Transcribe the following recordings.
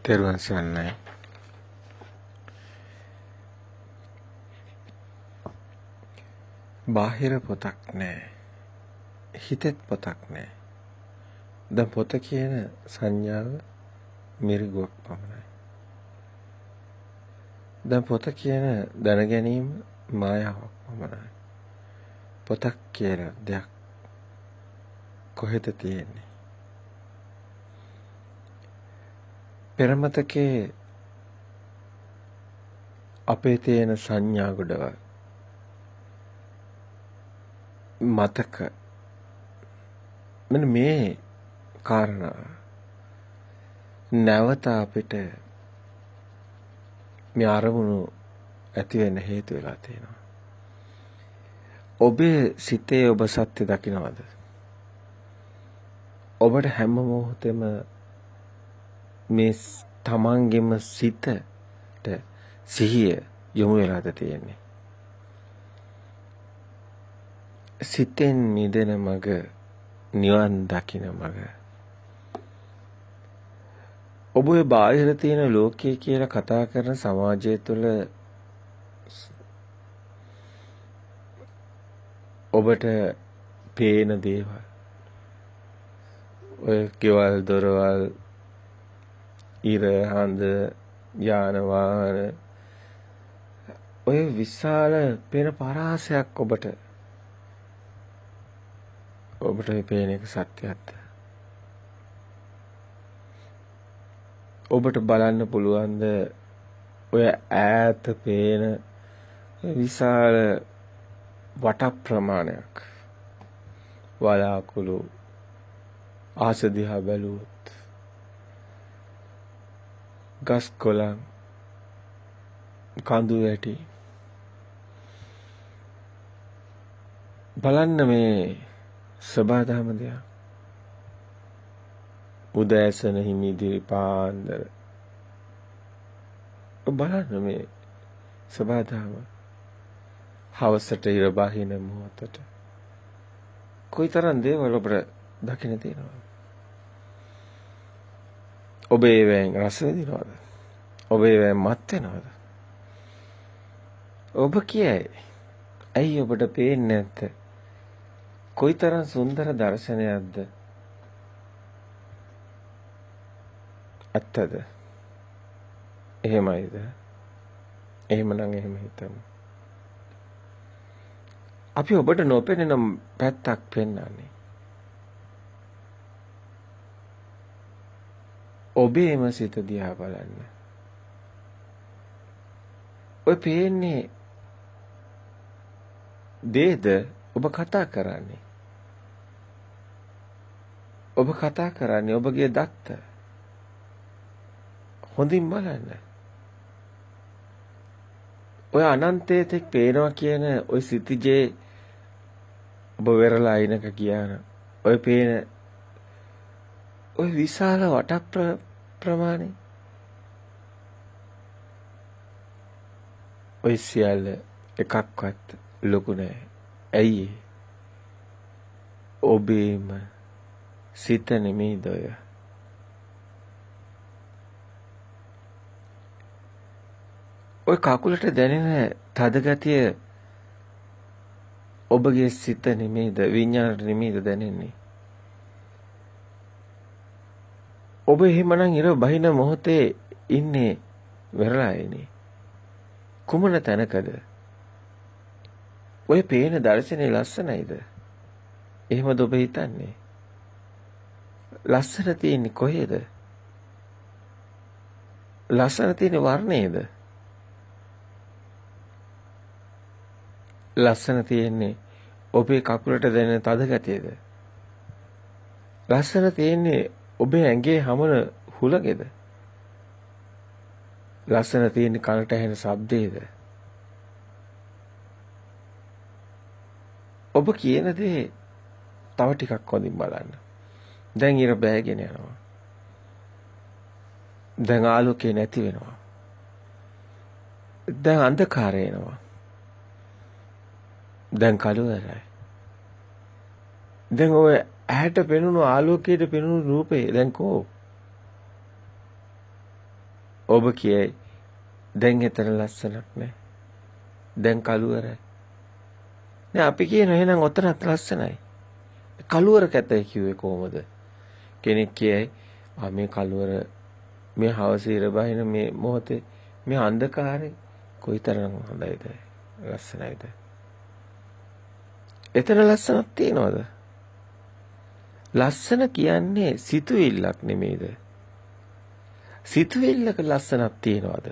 තෙරුවන් සරණයි. බාහිර පොතක් නැහැ. හිතෙත් පොතක් නැහැ. දැන් පොත කියන සංඥාව මිරිගුවක් පමණයි. දැන් පොත කියන දැනගැනීම මායාවක් පමණයි. පොතක් කියලා දෙයක් කොහෙද තියෙන්නේ? පෙරමතකේ අපේ තියෙන සංඥා ගොඩවල් මතක මෙන්න මේ කාරණා නැවත අපිට මේ අරමුණු ඇති වෙන්න හේතු වෙලා තියෙනවා. ඔබේ සිතේ ඔබ සත්‍ය දකින්නවද? ඔබට හැම මොහොතෙම මේ තමන්ගේම සිතට සිහිය යොමු වෙලාද තියෙන්නේ? සිතෙන් මිදෙන මඟ නිවන් දකින මඟ. ඔබ ඔය බාහිර තියෙන ලෝකයේ කියලා කතා කරන සමාජය තුළ ඔබට පේන දේවල් ඔය කෙවල් දොරවල් ඉර හඳ යාන වාහන ඔය විශාල පේන පරාසයක් ඔබට පේන එක සත්‍යයක්ද? ඔබට බලන්න පුළුවන්ද ඔය ඈත පේන විශාල වට ප්‍රමාණයක් වලාකුළු ආස දිහා බැලුවොත් ගස් කොළන් කඳු වැටි බලන්න මේ සබාධම දෙයක්. උදෑසන හිමිදිරි පාන්දර බලන්න මේ සබාධම හවසට ඉර බහින මොහොතට කොයිතරම් දේවල් ඔබට දකින්න තියෙනවද? ඔබ ඒවෙන් රස විඳිනවද? ඔබ ඒවෙන් මත් වෙනවද? ඔබ කියයි ඇයි ඔබට පේන්නේ නැත්තේ? කොයිතරම් සුන්දර දර්ශනයක්ද? ඇත්තද? එහෙමයිද? එහෙමනම් එහෙම හිතමු. අපි ඔබට නොපෙනෙන පැත්තක් පෙන්වන්නේ. ඔබේම සිත දිහා බලන්න. ඔය පේන්නේ දේද ඔබ කතා කරන්නේ? ඔබ කතා කරන්නේ ඔබගේ දත්ත. හොඳින් බලන්න. ඔය අනන්තයේ තෙක් පේනවා කියන ඔය සිතිජේ ඔබ වෙරළා අයිනක කියන ඔය පේන ඔය විශාල වට ප්‍රමාණය ඔය සියල්ල එකක්වත් ලොකු නෑ. ඇයි? ඔබේම සිත නෙමෙයිද ඔය? ඔය කකුලට දැනෙන තද ගතිය ඔබගේ සිත නෙමෙයිද? විඤ්ඤාණයට නෙමෙයිද දැනෙන්නේ? ඔබ එහෙමනම් ඉර බහින මොහොතේ ඉන්නේ වෙරළායනේ. කුමන තැනකද? ඔය පේන දර්ශනේ ලස්සනයිද? එහෙමද ඔබ හිතන්නේ? ලස්සන තියෙන්නේ කොහෙද? ලස්සන තියෙන්නේ වර්ණයේද? ලස්සන තියෙන්නේ ඔබේ කකුලට දැනෙන තද ගතියද? ලස්සන තියෙන්නේ ඔබේ ඇඟේ හමන හුලකේද? ලස්සන තියෙන්නේ කනට ඇහෙන ශබ්දයේද? ඔබ කියන දේ තව ටිකක් හොඳින් බලන්න. දැන් ඉර බෑගෙන යනවා. දැන් ආලෝකේ නැති වෙනවා. දැන් අන්ධකාරය එනවා. දැන් කළුවරයි. දැන් ඔය ඇහැට පෙනුණු ආලෝකයට පෙනුණු රූපේ දැන් කෝ? ඔබ කියයි දැන් එතන ලස්සනක් නෑ. දැන් කළුවරයි. නෑ අපි කියන එහෙනම් ඔතනත් ලස්සනයි. කළුවර කැතයි කිව්වේ කොහොමද? කෙනෙක් කියයි මේ කළුවර මේ හවස ඉර බහින මේ මොහොතේ මේ අන්ධකාරේ කොයිතරම් හොඳයිද ලස්සනයිද? එතන ලස්සනක් තියනවද? ලස්සන කියන්නේ සිතුවිල්ලක් නෙමෙයිද? සිතුවිල්ලක ලස්සනක් තියනවද?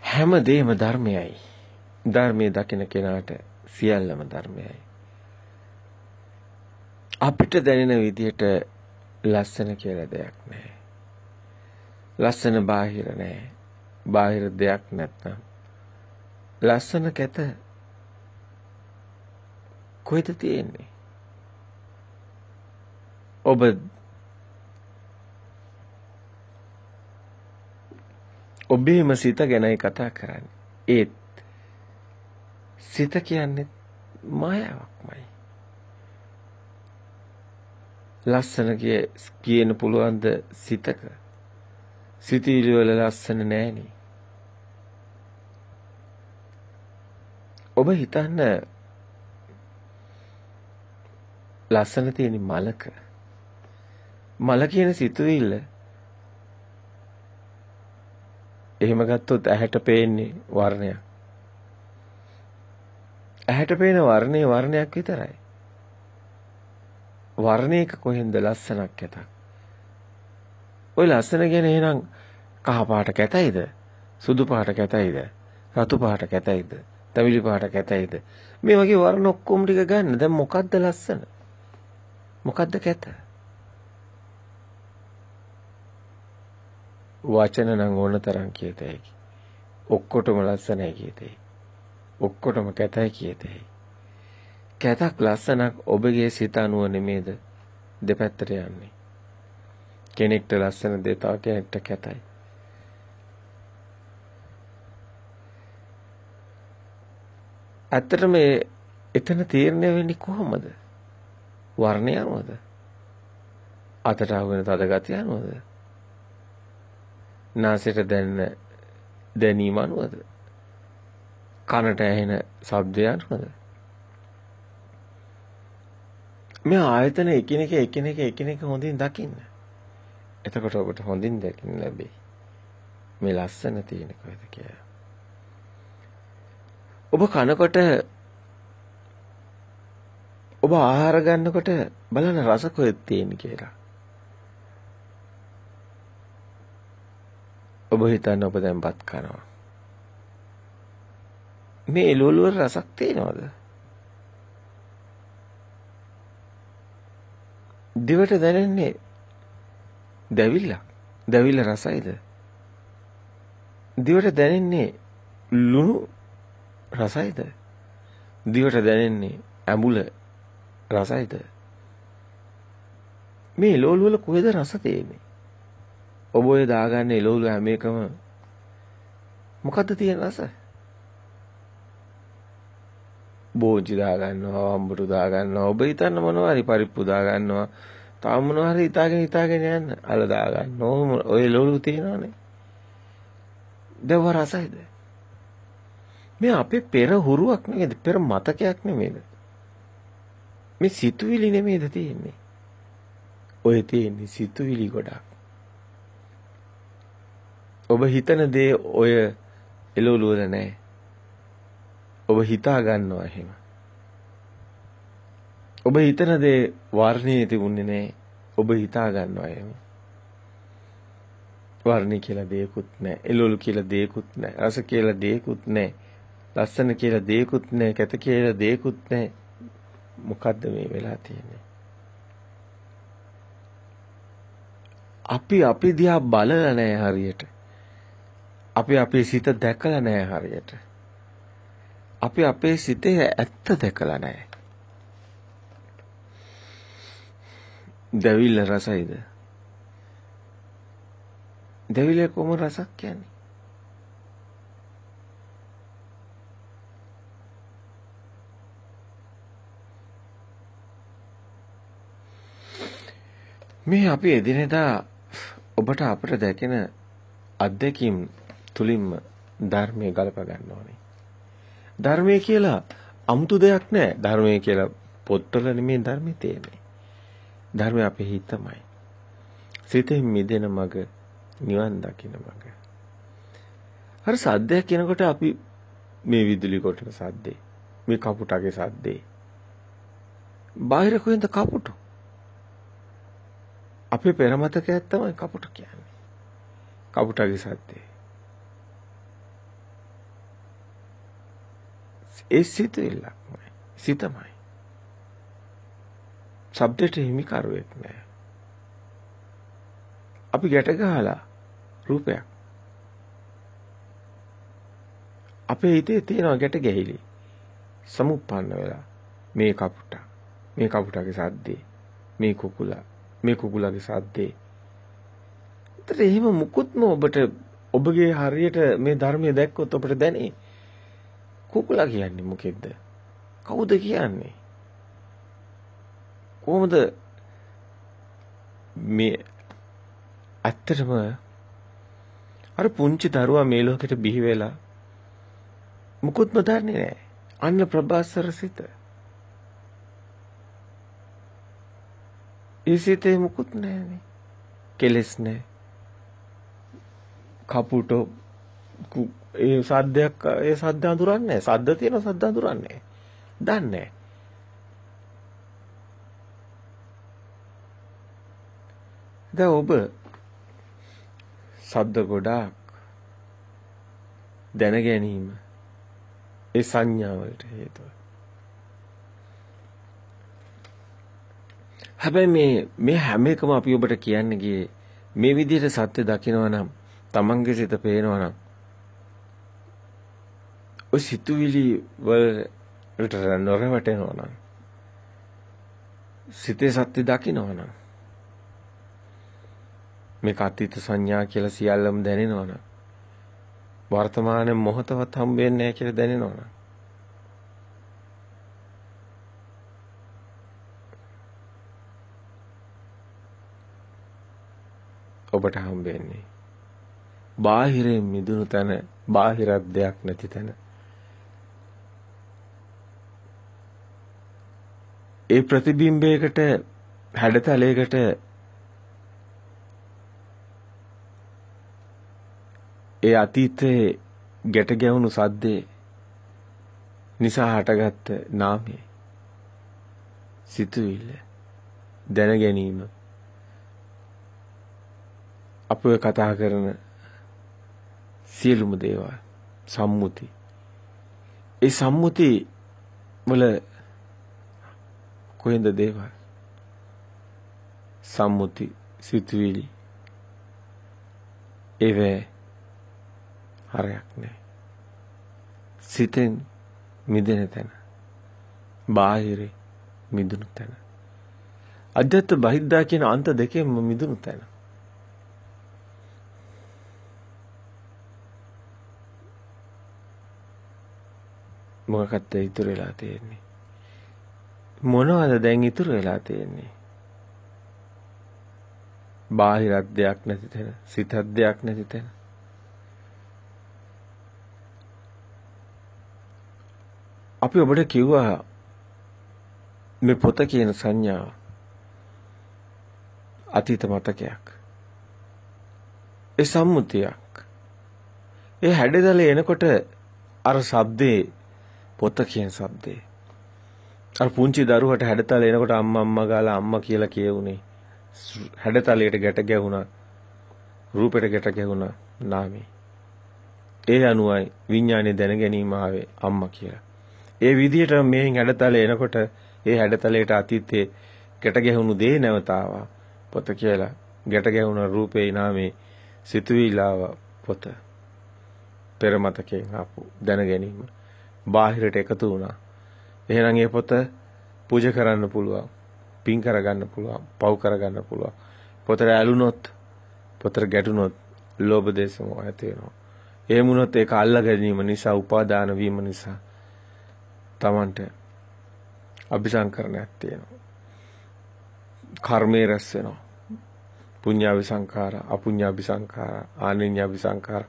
හැමදේම ධර්මයයි. ධර්මයේ දකින කෙනාට සියල්ලම ධර්මයයි. අපිට දැනෙන විදිහට ලස්සන කියලා දෙයක් නැහැ. ලස්සන බාහිර නැහැ. බාහිර දෙයක් නැත්නම් ලස්සන කැත කොහෙද තියෙන්නේ? ඔබේම සිත ගැනයි කතා කරන්නේ. ඒත් සිත කියන්නේ මායාවක්මයි. ලස්සන කියන පුළුවන්ද සිතක? සිතීලි වල ලස්සන නෑනේ. ඔබ හිතන්න ලස්සන තියෙන මලක. මල කියන සිතුවිල්ල එහෙම ගත්තොත් ඇහැට පේන්නේ වර්ණයක්. ඇහැට පේන වර්ණේ වර්ණයක් විතරයි. වර්ණයක කොහෙන්ද ලස්සනක් ඇතක්? ඔය ලස්සන ගැන එහෙනම් කහ පාට කැතයිද? සුදු පාට කැතයිද? රතු පාට කැතයිද? තවිලි පාට කැතයිද? මේ වගේ වර්ණ ඔක්කොම ටික ගන්න. දැන් මොකද්ද ලස්සන? මොකද්ද කැත? වචන නම් ඕන තරම් කියතයි. ඔක්කොටම ලස්සනයි කියතයි. ඔක්කොටම කැතයි කියතයි. කැතක් ලස්සනක් ඔබගේ සිත අනුව නෙමේද දෙපැත්තට යන්නේ. කෙනෙක්ට ලස්සන දේ තව කෙනෙක්ට කැතයි. ඇත්තටම එතන තීරණය වෙන්නේ කොහොමද? වර්ණය අනුවද? අතට අහුවෙන තද ගතිය අනුවද? නාසයට දැනෙන දැනීම අනුවද? කනට ඇහෙන ශබ්දය අනුවද? මේ ආයතන එකිනෙක හොඳින් දකින්න. එතකොට ඔබට හොඳින් දකින්න ලැබෙයි. මේ ලස්සන තියෙන කොහෙද කියලා. ඔබ කනකොට ඔබ ආහාර ගන්නකොට බලන්න රස කොහෙද තියෙන්නේ කියලා. ඔබ හිතන්න ඔබ දැන් බත් කනවා. මේ එළවලු වල රසක් තියෙනවද? දිවට දැනෙන්නේ දැවිල්ලක්. දැවිල්ල රසයිද? දිවට දැනෙන්නේ ලුණු රසයිද? දිවට දැනෙන්නේ ඇඹුල රසයිද? මේ එළවලු වල කොහෙද රස තියෙන්නේ? ඔබ ඔය දාගන්න එළවලු හැම එකම මොකද්ද තියෙන රස? බෝජි දාගන්නවා, වම්බුරු දාගන්නවා, ඔබ හිතන්න මොනවා හරි පරිප්පු දාගන්නවා, තාම මොනවා හරි හිතාගෙන යන්න. අල දාගන්නවා. ඔය එළවලු තියෙනවනේ. දව රසයිද? මේ අපේ පෙර හුරුවක් නෙමෙයිද? පෙර මතකයක් නෙමෙයිද? මේ සිතුවිලි නෙමෙයිද තියෙන්නේ? ඔය තියෙන්නේ සිතුවිලි ගොඩක්. ඔබ හිතන දේ ඔය එළවලු වල නැහැ. ඔබ හිතා ගන්නවා එහෙම. ඔබ හිතන දේ වර්ණයේ තිබුණේ නැහැ. ඔබ හිතා ගන්නවා එහෙම. වර්ණය කියලා දෙයක්වත් නැහැ. එළවලු කියලා දෙයක්වත් නැහැ. රස කියලා දෙයක්වත් නැහැ. ලස්සන කියලා දෙයක්වත් නැහැ. කැත කියලා දෙයක්වත් නැහැ. මොකද්ද මේ වෙලා තියෙන්නේ? අපි දිහා බලලා නැහැ හරියට. අපි අපේ සිත දැකලා නැහැ හරියට. අපි අපේ සිතේ ඇත්ත දැකලා නැහැ. දැවිල්ල රසයිද? දැවිල්ල කොහොම රසක් කියන්නේ? මේ අපි එදිනෙදා ඔබට අපට දැකෙන අත්දැකීම් තුලින්ම ධර්මයේ ගලප ගන්න ඕනේ. ධර්මයේ කියලා අමුතු දෙයක් නෑ. ධර්මයේ කියලා පොත්වල නෙමෙයි ධර්මයේ තියෙන්නේ. ධර්මය අපේ හිතමයි. සිතෙන් මිදෙන මඟ, නිවන් දකින මඟ. හරි සද්දයක් කියනකොට අපි මේ විදුලි කොටන සද්දේ, මේ කපුටගේ සද්දේ. බාහිර කොහෙන්ද කපුටු? අපේ පෙරමතකයක් තමයි කපුට කියන්නේ. කපුටගේ සද්දේ. ඒ සිතෙල්ලක්මයි. සිතමයි. ශබ්දයට හිමිකරුවෙක් නෑ. අපි ගැට ගහලා රූපයක්. අපේ හිතේ තියෙන ගැට ගැහිලි. සමුප්පන්න වෙලා මේ කපුට, මේ කපුටගේ සද්දේ, මේ කුකුලා, මේ කුකුලාගේ සද්දේ. ඒතර එහෙම මුකුත්ම ඔබට ඔබගේ හරියට මේ ධර්මයේ දැක්කොත් ඔබට දැනේ. කුකුලා කියන්නේ මොකෙද්ද? කවුද කියන්නේ? කොහොමද මේ ඇත්තටම අර පුංචි දරුවා මේ ලෝකෙට බිහි වෙලා මුකුත්ම දන්නේ නැහැ. අන්න ප්‍රභාස්වර සිත. ඒ සිතේ මුකුත් නැහැනේ. කෙලස් නැහැ. කපුටෝ ඒ සද්දයක් ඒ සද්ද අඳුරන්නේ නැහැ. සද්ද තියෙන සද්ද අඳුරන්නේ නැහැ. දන්නේ නැහැ. දැන් ඔබ ශබ්ද ගොඩාක් දැන ගැනීම ඒ සංඥාවලට හේතුව. හැබැයි මේ හැම එකම අපි ඔබට කියන්නේ ගියේ මේ විදිහට සත්‍ය දකිනවා නම් තමන්ගේ සිත පේනවා නම් ඔය සිතුවිලි වලට නොරවටෙනවා නම් සිතේ සත්‍ය දකිනවා නම් මේ අතීත සංඥා කියලා සියල්ලම දැනෙනවා නම් වර්තමාන මොහොතවත් හම්බ වෙන්නේ නැහැ කියලා දැනෙනවා නම් ඔබට හම්බ වෙන්නේ බාහිරින් මිදුණු තැන, බාහිරක් දෙයක් නැති තැන. ඒ ප්‍රතිබිම්බයකට හැඩතලයකට ඒ අතීතයේ ගැට ගැවුණු සද්දේ නිසා හටගත්ත නාමය සිතුවිල්ල දැන ගැනීම අපව කතා කරන සියලුම දේවල් සම්මුති. ඒ සම්මුති වල කොහෙන්ද දේවල්? සම්මුති සිතුවිලි ඒවේ හරයක් නෑ. සිතෙන් මිදෙන තැන, බාහිරේ මිදුණු තැන. අධ්‍යාත්ම බහිද්දා කියන අන්ත දෙකෙන්ම මිදුණු තැන. මොකක්ද ඉතුරු වෙලා තියෙන්නේ? මොනවද දැන් ඉතුරු වෙලා තියෙන්නේ? බාහිර දෙයක් නැති තැන, සිතක් දෙයක් නැති තැන. අපි ඔබට කිව්වා මේ පොත කියන සංඥාව අතීත මතකයක්. ඒ සම්මුතියක්. ඒ හැඩතලේ එනකොට අර ශබ්දේ පොත කියන ශබ්දේ. අර පුංචි දරුවට හැඩතල එනකොට අම්මා අම්මා ගාලා අම්මා කියලා කියවුනේ. හැඩතලයට ගැට ගැහුණා. රූපෙට ගැට ගැහුණා නාමේ. ඒ අනුවයි විඥානේ දැන ගැනීම ආවේ අම්මා කියලා. ඒ විදිහට මෙහෙන් හැඩතල එනකොට ඒ හැඩතලයට අතීතයේ ගැට ගැහුණු දේ නැවත ආවා. පොත කියලා ගැට ගැහුණ රූපේ නාමේ සිතුවිලාව පොත. පෙර මතකයෙන් ආපු දැන ගැනීම. බාහිරට එකතු වුණා. එහෙනම් මේ පොත පූජා කරන්න පුළුවන්. පින් කරගන්න පුළුවන්. පව් කරගන්න පුළුවන්. පොතට ඇලුනොත්, පොතට ගැටුනොත් ලෝභ දේශ මොහ ඇති වෙනවා. එහෙම වුණොත් ඒක අල්ලා ගැනීම නිසා, උපාදාන වීම නිසා තමන්ට අபிසංකරණයක් තියෙනවා. කර්මයේ රැස් වෙනවා. පුඤ්ඤාවි සංඛාර, අපුඤ්ඤාවි සංඛාර, ආනිඤ්ඤාවි සංඛාර.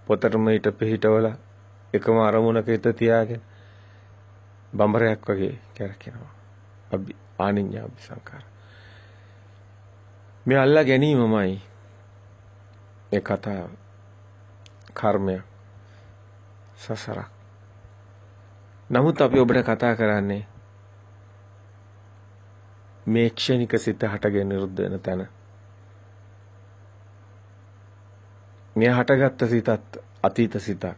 පොතටම ඊට පිටවල එකම අරමුණක හිත තියාගෙන බඹරයක් වගේ කරකිනවා. ආනිඤ්ඤාවි සංඛාර. මේ අල්ලා ගැනීමමයි මේ කතාව. කර්මය සසරක්. නමුත් අපි ඔබට කතා කරන්නේ මේ ක්ෂණික සිත හටගෙන නිරුද්ධ වෙන තැන. මේ හටගත්ත සිතත් අතීත සිතක්.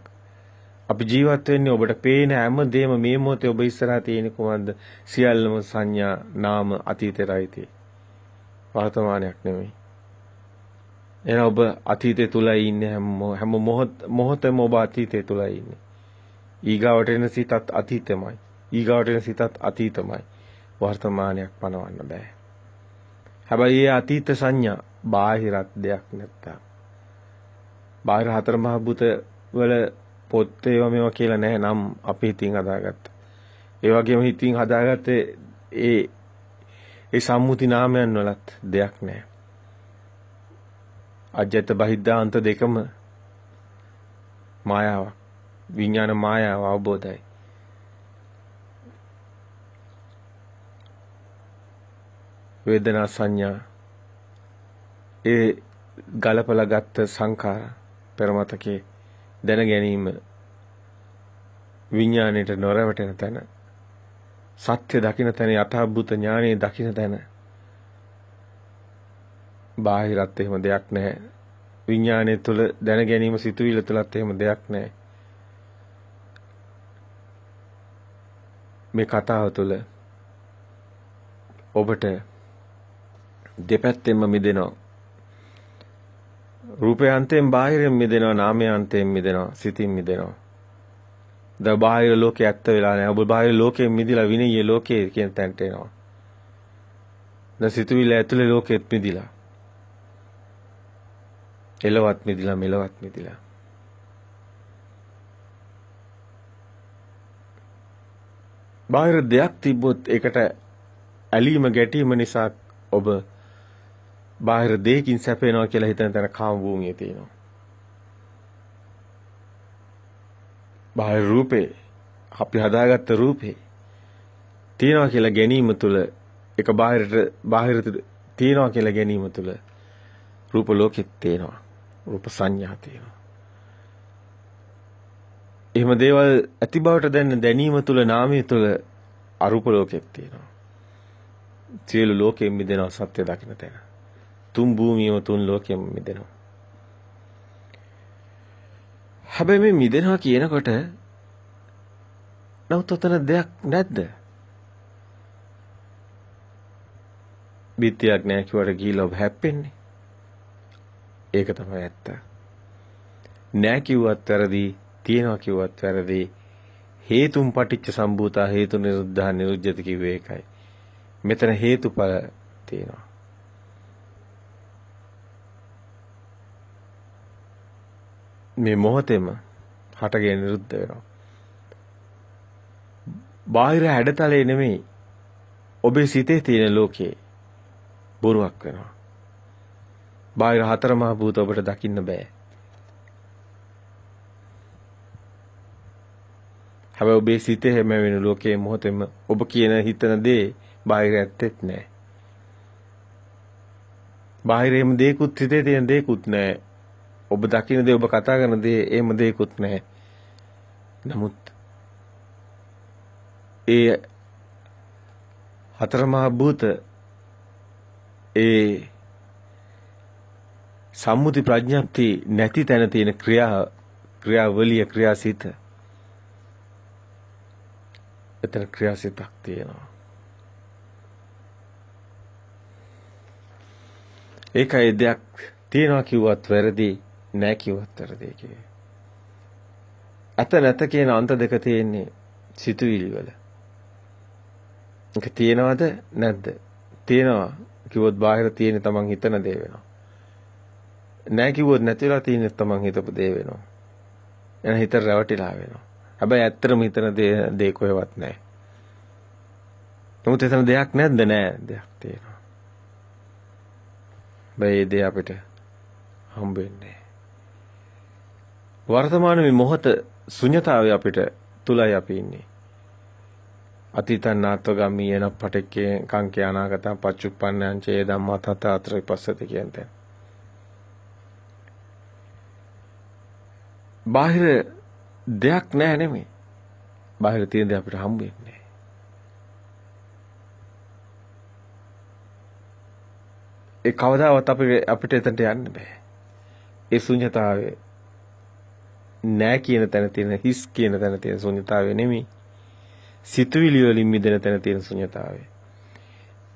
අපි ජීවත් වෙන්නේ ඔබට පේන හැම දෙයක්ම මේ මොහොතේ ඔබ ඉස්සරහා තියෙන කොහොමද? සියල්ලම සංඥා, නාම, අතීතයයි. වර්තමානයක් නෙමෙයි. එහෙනම් ඔබ අතීතය තුලයි ඉන්නේ හැම මොහොතෙම ඔබ අතීතය තුලයි ඉන්නේ. ඊගාවට එන සිතත් අතීතමයි. ඊගාවට එන සිතත් අතීතමයි. වර්තමානයක් පනවන්න බෑ. හැබැයි මේ අතීත සංඥා බාහිරත් දෙයක් නැත්තම්. බාහිර හතර මහ භූත වල පොත් ඒවා මේවා කියලා නැහැ නම් අපි හිතින් හදාගත්ත. ඒ වගේම හිතින් හදාගත්තේ ඒ සම්මුති නාමයන් වලත් දෙයක් නැහැ. අජ්‍යත බහිද්ධාන්ත දෙකම මායාවක්. විඥාන මායාව අවබෝධයි. වේදනා සංඥා ඒ ගලපලා ගත්ත සංඛාර පෙරමතකේ දැන ගැනීම විඥාණයට නොරවටෙන තැන සත්‍ය දකින්න තැන යථාභූත ඥානයේ දකින්න තැන බාහිරත් එහෙම දෙයක් නැහැ. විඥාණය තුළ දැන ගැනීම සිතුවිල්ල තුළත් එහෙම දෙයක් නැහැ. මේ කතාව තුළ ඔබට දෙපැත්තෙන්ම මිදෙනවා. රූපයන්තයෙන් බාහිරින් මිදෙනවා, නාමයන්තයෙන් මිදෙනවා, සිතින් මිදෙනවා. ද බාහිර ලෝකේ ඇත්ත වෙලා නැහැ. ඔබ බාහිර ලෝකයෙන් මිදිලා විනීය ලෝකේ කියන තැනට එනවා. ද සිතුවිල්ල ඇතුලේ ලෝකෙත් මිදිලා. එලවත් මිදිලා, මෙලවත් මිදිලා. බාහිර දෙයක් තිබ්බොත් ඒකට ඇලීම ගැටීම නිසා ඔබ බාහිර දෙයකින් සැපේනවා කියලා හිතන තැන කාම භූමියේ තියෙනවා. බාහිර රූපේ අපි හදාගත්ත රූපේ තියනවා කියලා ගැනීම තුළ එක බාහිර තියනවා කියලා ගැනීම තුළ රූප ලෝකෙත් තියෙනවා. රූප සංඥා තියෙනවා. එහෙම දේවල් ඇති බවට දැනීම තුළ නාමයේ තුළ අරූප ලෝකෙත් තියෙනවා. සියලු ලෝකෙම මිදෙනවා සත්‍ය දකින්න තැන. තුන් භූමියම තුන් ලෝකෙම මිදෙනවා. හැබැයි මේ මිදෙනවා කියනකොට නමුත් උතන දෙයක් නැද්ද? බිත්තියක් නැහැ කිව්වට ගිහිල්ලා ඔබ හැප්පෙන්නේ. ඒක තමයි ඇත්ත. නැහැ කිව්වත් වැරදි, තියනවා කිව්වත් වැරදි. හේතුම් පටිච්ච සම්භූතා හේතු නිරුද්ධා නිරුද්ධති කිව්වේ ඒකයි. මෙතන හේතුඵල තියෙනවා. මේ මොහොතේම හටගෙන නිරුද්ධ වෙනවා. බාහිර හැඩතලේ නෙමෙයි ඔබේ සිතේ තියෙන ලෝකේ බොරුවක් වෙනවා. බාහිර හතර මහ භූත ඔබට දකින්න බෑ. හැබැයි ඔබේ සිතේ හැම වෙන ලෝකයේ මොහොතෙම ඔබ කියන හිතන දේ බාහිර ඇත්තෙත් නෑ. බාහිරේම දේකුත් සිතේ තියෙන දේකුත් නෑ. ඔබ දකින්න දේ ඔබ කතා කරන දේ එහෙම දේකුත් නෑ. නමුත් ඒ හතර මහ භූත ඒ සම්මුති ප්‍රඥප්ති නැති තැන තියෙන ක්‍රියාවලිය ක්‍රියාසිත එතන ක්‍රියාසිතක් තියෙනවා. ඒකයි දෙයක් තියෙනවා කිව්වත් වැරදි, නැහැ කිව්වත් වැරදි කියේ. අත නැත කියන අන්ත දෙක තියෙන්නේ සිතුවිලි වල. ඒක තියෙනවද නැද්ද? තියෙනවා කිව්වොත් බාහිර තියෙන තමන් හිතන දේ වෙනවා. නැහැ කිව්වොත් නැතිලා තියෙන තමන් හිතපු දේ වෙනවා. එන හිත රැවටිලා වෙනවා. හැබැයි ඇත්තටම හිතන දේ කොහෙවත් නැහැ. නමුත් එතන දෙයක් නැද්ද? නැහැ. දෙයක් තියෙනවා. මේ දේ අපිට හම්බ වෙන්නේ. වර්තමාන මේ මොහොත ශුන්‍යතාවය අපිට තුලයි අපි ඉන්නේ. අතීතනාත්වගාමී යන පටික්කේ කාංකේ අනාගතං පච්චුප්පන්නං චේ ධම්මා තත අතර විපස්සති කියන්නේ. බාහිර දෙයක් නැහැ නෙමෙයි. බාහිර තියෙන දේ අපිට හම්බ වෙන්නේ. ඒ කවදාවත් අපිට එතනට යන්න බෑ. ඒ ශුන්‍යතාවය නෑ කියන තැන තියෙන හිස් කියන තැන තියෙන ශුන්‍යතාවය නෙමෙයි. සිතුවිලි වලින් මිදෙන තැන තියෙන ශුන්‍යතාවය.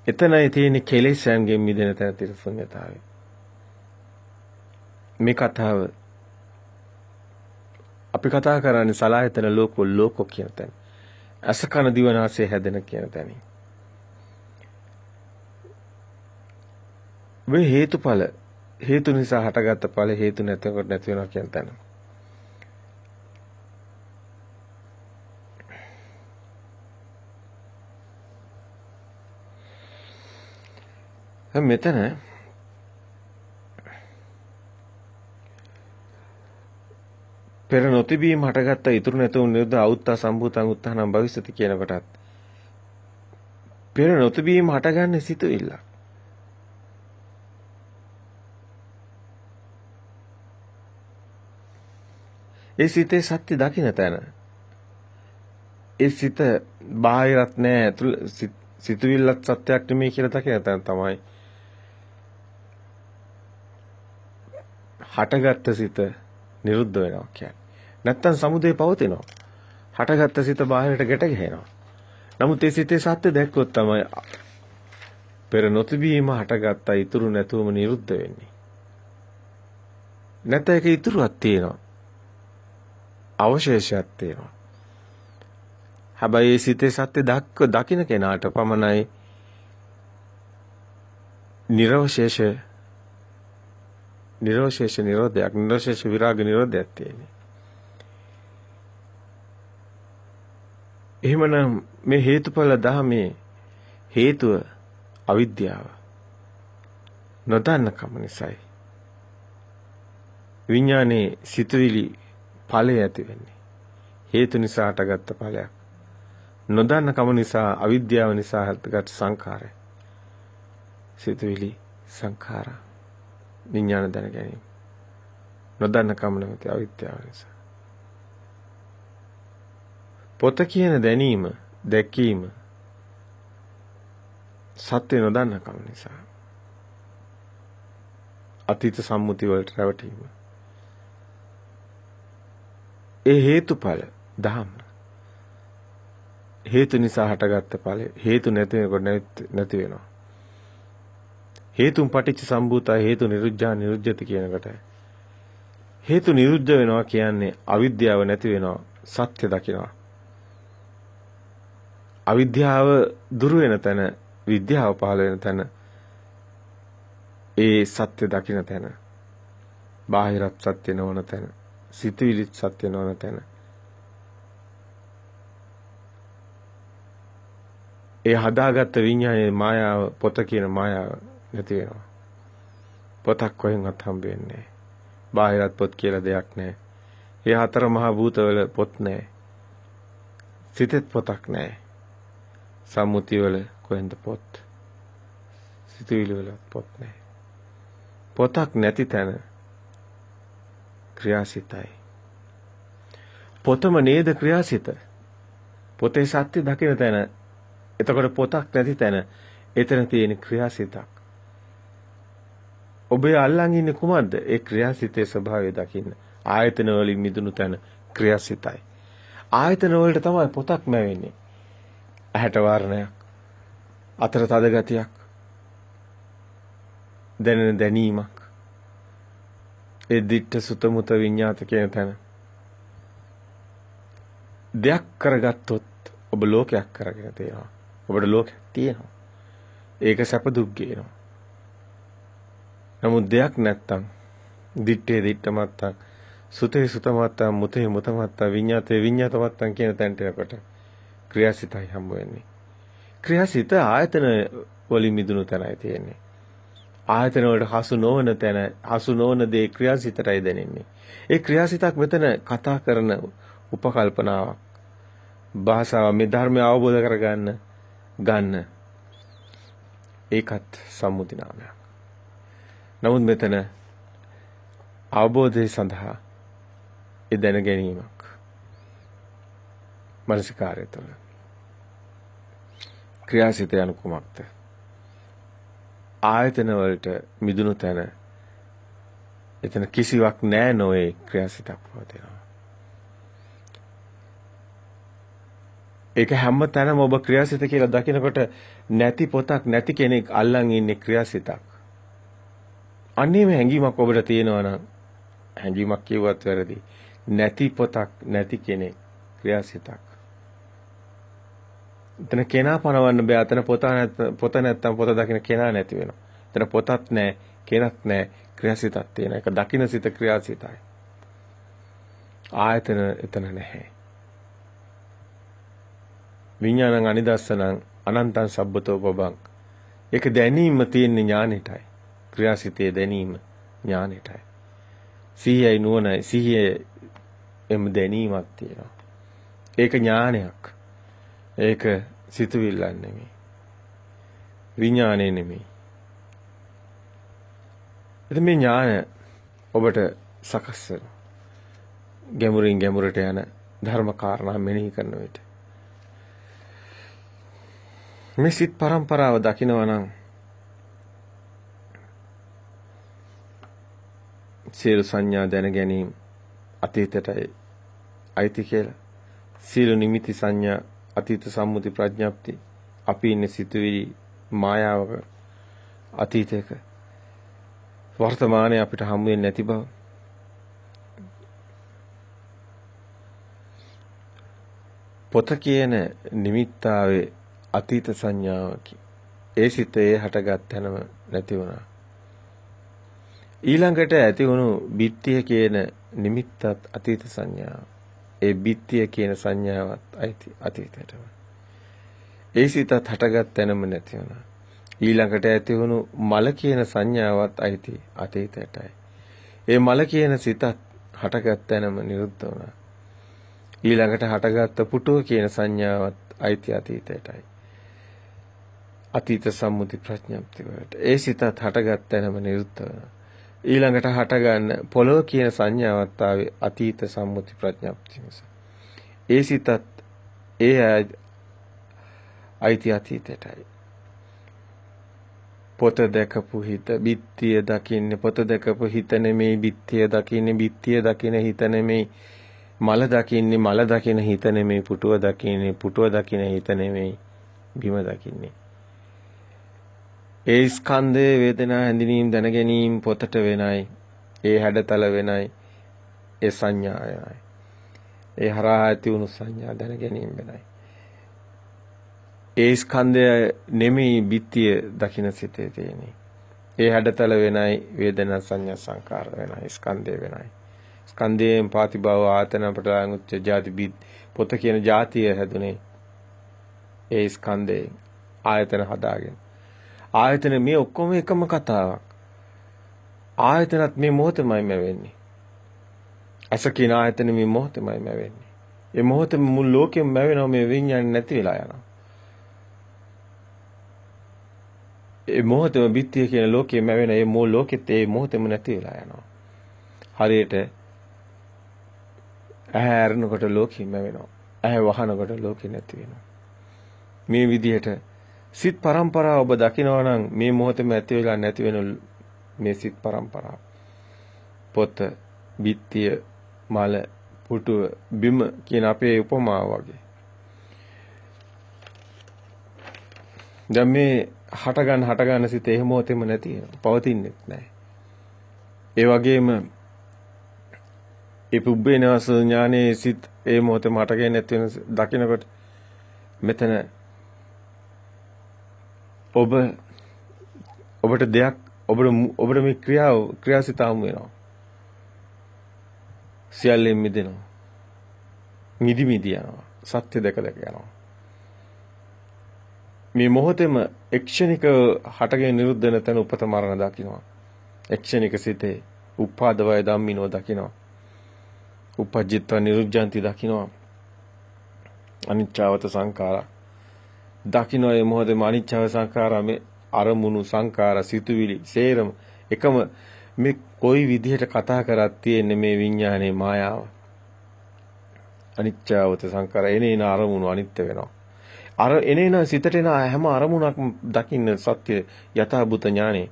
එතනයි තියෙන කෙලෙස්යන්ගෙන් මිදෙන තැන තියෙන ශුන්‍යතාවය. මේ කතාව අපි කතා කරන්නේ සලායතන ලෝකෝ කියන තැන. අසකන දිවනාසය හැදෙන කියන තැන. මේ හේතුඵල හේතු නිසා හටගත්ත ඵල හේතු නැතිකොට නැති වෙනවා කියන තැන. මෙතන පෙර නොතිබීම හටගත්ත ඉතුරු නැතුව නිරුද්ධ අවුත්තා සම්භූතං උත්තානම් භවිෂති කියන කොටත් පෙර නොතිබීම හටගන්නේ සිතුවිල්ල. ඒ සිතේ සත්‍ය දකින්න තැන. ඒ සිත බාහිරත් නෑ සිතුවිල්ලත් සත්‍යයක් නෙමෙයි කියලා දකින්න තැන තමයි හටගත්ත සිත නිරුද්ධ වෙනවා කියන්නේ. නැත්තම් සමුදේ පවතිනවා. හටගත්ත සිත බාහිරට ගැට ගැහෙනවා. නමුත් ඒ සිතේ සත්‍ය දැක්කොත් තමයි පෙර නොතිබීම හටගත්ත ඉතුරු නැතුවම නිරුද්ධ වෙන්නේ. නැත්නම් ඒක ඉතුරුවක් තියෙනවා. අවශේෂයක් තියෙනවා. හැබැයි ඒ සිතේ සත්‍ය දකින්න කෙනාට පමණයි නිර්වශේෂ නිරෝධයක් නිර්වශේෂ විරාග නිරෝධයක් තියෙන්නේ. එහෙමනම් මේ හේතුඵල ධමයේ හේතුව අවිද්‍යාව නොදන්නකම නිසායි විඥානේ සිතුවිලි ඵලය ඇති වෙන්නේ. හේතු නිසා හටගත්ත ඵලයක්. නොදන්නකම නිසා අවිද්‍යාව නිසා හටගත් සංඛාරය. සිතුවිලි සංඛාර විඥාන දැන ගැනීම. නොදන්නකම නැති අවිද්‍යාව නිසා. පොත කියන දැනීම දැකීම සත්‍ය නොදන්නකම නිසා. අතීත සම්මුති වලට රැවටීම. ඒ හේතුඵල ධම්ම. හේතු නිසා හටගත්ත ඵලය හේතු නැති වෙනකොට නැති වෙනවා. හේතුන් පටිච්ච සම්භූතා හේතු නිරුද්ධා නිරුද්ධති කියනකොට හේතු නිරුද්ධ වෙනවා කියන්නේ අවිද්‍යාව නැති වෙනවා සත්‍ය දකිනවා. අවිද්‍යාව දුරු වෙන තැන විද්‍යාව පහළ වෙන තැන ඒ සත්‍ය දකින්න තැන බාහිරත් සත්‍ය නොවන තැන සිතුවිලිත් සත්‍ය නොවන තැන ඒ හදාගත්ත විඤ්ඤාණයේ මායාව පොත කියන මායාව නැති වෙනවා. පොතක් කොහෙන්වත් හම්බ වෙන්නේ නැහැ. බාහිරත් පොත් කියලා දෙයක් නැහැ. ඒ හතර මහා භූතවල පොත් නැහැ. සිතෙත් පොතක් නැහැ. සම්මුති වල කොහෙන්ද පොත්? සිතුවිලි වල පොත් නැහැ. පොතක් නැති තැන ක්‍රියාසිතයි. පොතම නේද ක්‍රියාසිත. පොතේ සත්‍ය දකින තැන එතකොට පොතක් නැති තැන එතන තියෙන ක්‍රියාසිතක්. ඔබේ අල්ලන් ඉන්නේ කුමක්ද? ඒ ක්‍රියාසිතේ ස්වභාවය දකින්න. ආයතන වලින් මිදුණු තැන ක්‍රියාසිතයි. ආයතන වලට තමයි පොතක් නැවෙන්නේ. ඇහැට වර්ණයක්, අතර තද ගතියක්, දැනෙන දැනීමක්. ඒ දිට්ඨ සුත මුත විඤ්ඤාත කියන තැන දෙයක් කරගත්තොත් ඔබ ලෝකයක් කරගෙන තියෙනවා. ඔබට ලෝකයක් තියෙනවා. ඒක සැප දුක් ගේනවා. නමුත් දෙයක් නැත්තම් දිත්තේ දිත්තමත්තං සුතේ සුතමත්තං මුතේ මුතමත්තං විඤ්ඤාතේ විඤ්ඤාතමත්තං කියන තැනට එනකොට ක්‍රියාසිතයි හම්බ වෙන්නේ. ක්‍රියාසිත ආයතන වලින් මිදුණු තැනයි තියෙන්නේ. ආයතන වලට හසු නොවන තැන හසු නොවන දේ ක්‍රියාසිතටයි දැනෙන්නේ. ඒ ක්‍රියාසිතක් මෙතන කතා කරන උපකල්පනාවක්. භාෂාව මේ ධර්මය අවබෝධ කරගන්න ගන්න. ඒකත් සම්මුති නාමයක්. නමුත් මෙතන අවබෝධය සඳහා ඒ දැන ගැනීමක්. මනසිකාරය තුළ. ක්‍රියාසිත යන කුමක්ද? ආයතන වලට මිදුණු තැන එතන කිසිවක් නැහැ නොවේ ක්‍රියාසිතක් පවතිනවා. ඒක හැම තැනම ඔබ ක්‍රියාසිත කියලා දකිනකොට නැති පොතක් නැති කෙනෙක් අල්ලන් ඉන්නේ ක්‍රියාසිතක්. අන්නේම හැඟීමක් ඔබට තියෙනවා නම් හැඟීමක් කියුවත් වැරදි. නැති පොතක් නැති කෙනෙක් ක්‍රියාසිතක්. එතන කෙනා පනවන්න බෑ. එතන පොත නැත්තම් පොත දකින්න කෙනා නැති වෙනවා. එතන පොතක් නැහැ, කෙනක් නැහැ, ක්‍රියාසිතක් තියෙන. ඒක දකින්න සිත ක්‍රියාසිතයි. ආයතන එතන නැහැ. විඥානං අනිදස්සනං අනන්තං සබ්බතෝ පබං. ඒක දැනීම තියෙන ඥානෙටයි. ක්‍රියාසිතේ දැනීම ඥානෙටයි. සිහියයි නුවණයි සිහියේ එම් දැනීමක් තියෙනවා. ඒක ඥානයක්. ඒක සිතුවිල්ලක් නෙමෙයි. විඥානය නෙමෙයි. එතන මේ ඥාන ඔබට සකස් වෙනවා. ගැඹුරින් ගැඹුරට යන ධර්ම කාරණා මෙනෙහි කරන විට. මේ සිත් පරම්පරාව දකිනවා නම් සියලු සංඥා දැන ගැනීම අතීතයටයි අයිති කියලා. සියලු නිමිති සංඥා අතීත සම්මුති ප්‍රඥප්ති අපි ඉන්නේ සිතුවිලි මායාවක අතීතයක වර්තමානයේ අපිට හමු වෙන්නේ නැති බව. පොත කියන නිමිත්තාවේ අතීත සංඥාවකි. ඒ සිතේ හටගත් තැනම නැති වුණා. ඊළඟට ඇති වුණු බිත්තිය කියන නිමිත්තත් අතීත සංඥාව. ඒ බිත්තිය කියන සංඥාවත් අතීතයටම. ඒ සිතත් හටගත් තැනම නැති වුණා. ඊළඟට ඇති වුණු මල කියන සංඥාවත් අතීතයටයි. ඒ මල කියන සිතත් හටගත් තැනම නිරුද්ධ වුණා. ඊළඟට හටගත් පුටුව කියන සංඥාවත් අතීතයටයි. අතීත සම්මුති ප්‍රඥප්ති වලට. ඒ සිතත් හටගත් තැනම නිරුද්ධ වුණා. ඊළඟට හටගන්න පොළොව කියන සංඥාවත් ආවේ අතීත සම්මුති ප්‍රඥප්ති නිසා. ඒ සිතත් අතීතයටයි. පොත දැකපු හිත බිත්තිය දකින්නේ පොත දැකපු හිත නෙමෙයි බිත්තිය දකින්නේ බිත්තිය දකින හිත නෙමෙයි මල දකින්නේ මල දකින හිත නෙමෙයි පුටුව දකින්නේ පුටුව දකින හිත නෙමෙයි බිම දකින්නේ. ඒ ස්කන්ධයේ වේදනා හැඳිනීම් දැන ගැනීම පොතට වෙනයි. ඒ හැඩතල වෙනයි. ඒ සංඥා වෙනයි. ඒ හරහා ඇති වුණු සංඥා දැන ගැනීම වෙනයි. ඒ ස්කන්ධය නෙමෙයි බිත්තිය දකින්න සිතේ තියෙන්නේ. ඒ හැඩතල වෙනයි වේදනා සංඥා සංකාර වෙනයි ස්කන්ධය වෙනයි. ස්කන්ධයෙන් පාතිභව ආතන ප්‍රදාංගුච්ච ජාති බිත් පොත කියන જાතිය හැදුනේ ඒ ස්කන්ධයෙන් ආයතන හදාගෙන. ආයතන මේ ඔක්කොම එකම කතාවක්. ආයතනත් මේ මොහොතමයි වෙන්නේ. අස කියන ආයතන මේ මොහොතමයි වෙන්නේ. ඒ මොහොතේ මුළු ලෝකෙම වෙනවා මේ විඤ්ඤාණය නැති වෙලා යනවා. ඒ මොහොතේම බිත්තිය කියන ලෝකෙම වෙන ඒ මොහොත ලෝකෙත් ඒ මොහොතේම නැති වෙලා යනවා. හරියට ඇහැ අරනකොට ලෝකෙම වෙනවා. ඇහැ වහනකොට ලෝකෙ නැති වෙනවා. මේ විදිහට සිත් පරම්පරාව ඔබ දකිනවා නම් මේ මොහොතේම ඇති වෙලා නැති වෙන මේ සිත් පරම්පරාව. පොත, බිත්තිය, මල, පුටුව, බිම කියන අපේ උපමාව වගේ. දැන් මේ හටගන්න සිත ඒ මොහොතේම නැති වෙනවා. පවතින්නේ නැහැ. ඒ වගේම ඒ පුබ්බේනවස ඥානයේ සිත් ඒ මොහොතේම හටගෙන නැති වෙන දකින්නකොට මෙතන ඔබට දෙයක් ඔබට මේ ක්‍රියාසිතාම වෙනවා. සියල්ලෙන් මිදෙනවා. මිදි යනවා. සත්‍ය දැක යනවා. මේ මොහොතේම එක්ෂණික හටගෙන නිරුද්ධ වෙන තැන උපත මරණ දකින්නවා. එක්ෂණික සිතේ උපාද වය ධම්මිනෝ දකින්නවා. උපජ්ජිත්ව නිරුද්ධාන්ති දකින්නවා. අනිච්චවත සංඛාරා දකින්න මේ මොහොතේම අනිච්චව සංඛාරා මේ අරමුණු සංඛාර සිතුවිලි සේරම එකම මේ කොයි විදිහට කතා කරත් තියෙන්නේ මේ විඥානයේ මායාව. අනිච්චවත සංඛාර එනේන අරමුණු අනිත්‍ය වෙනවා. අර එනේන සිතට එන හැම අරමුණක් දකින්න සත්‍ය යථාභූත ඥානෙ.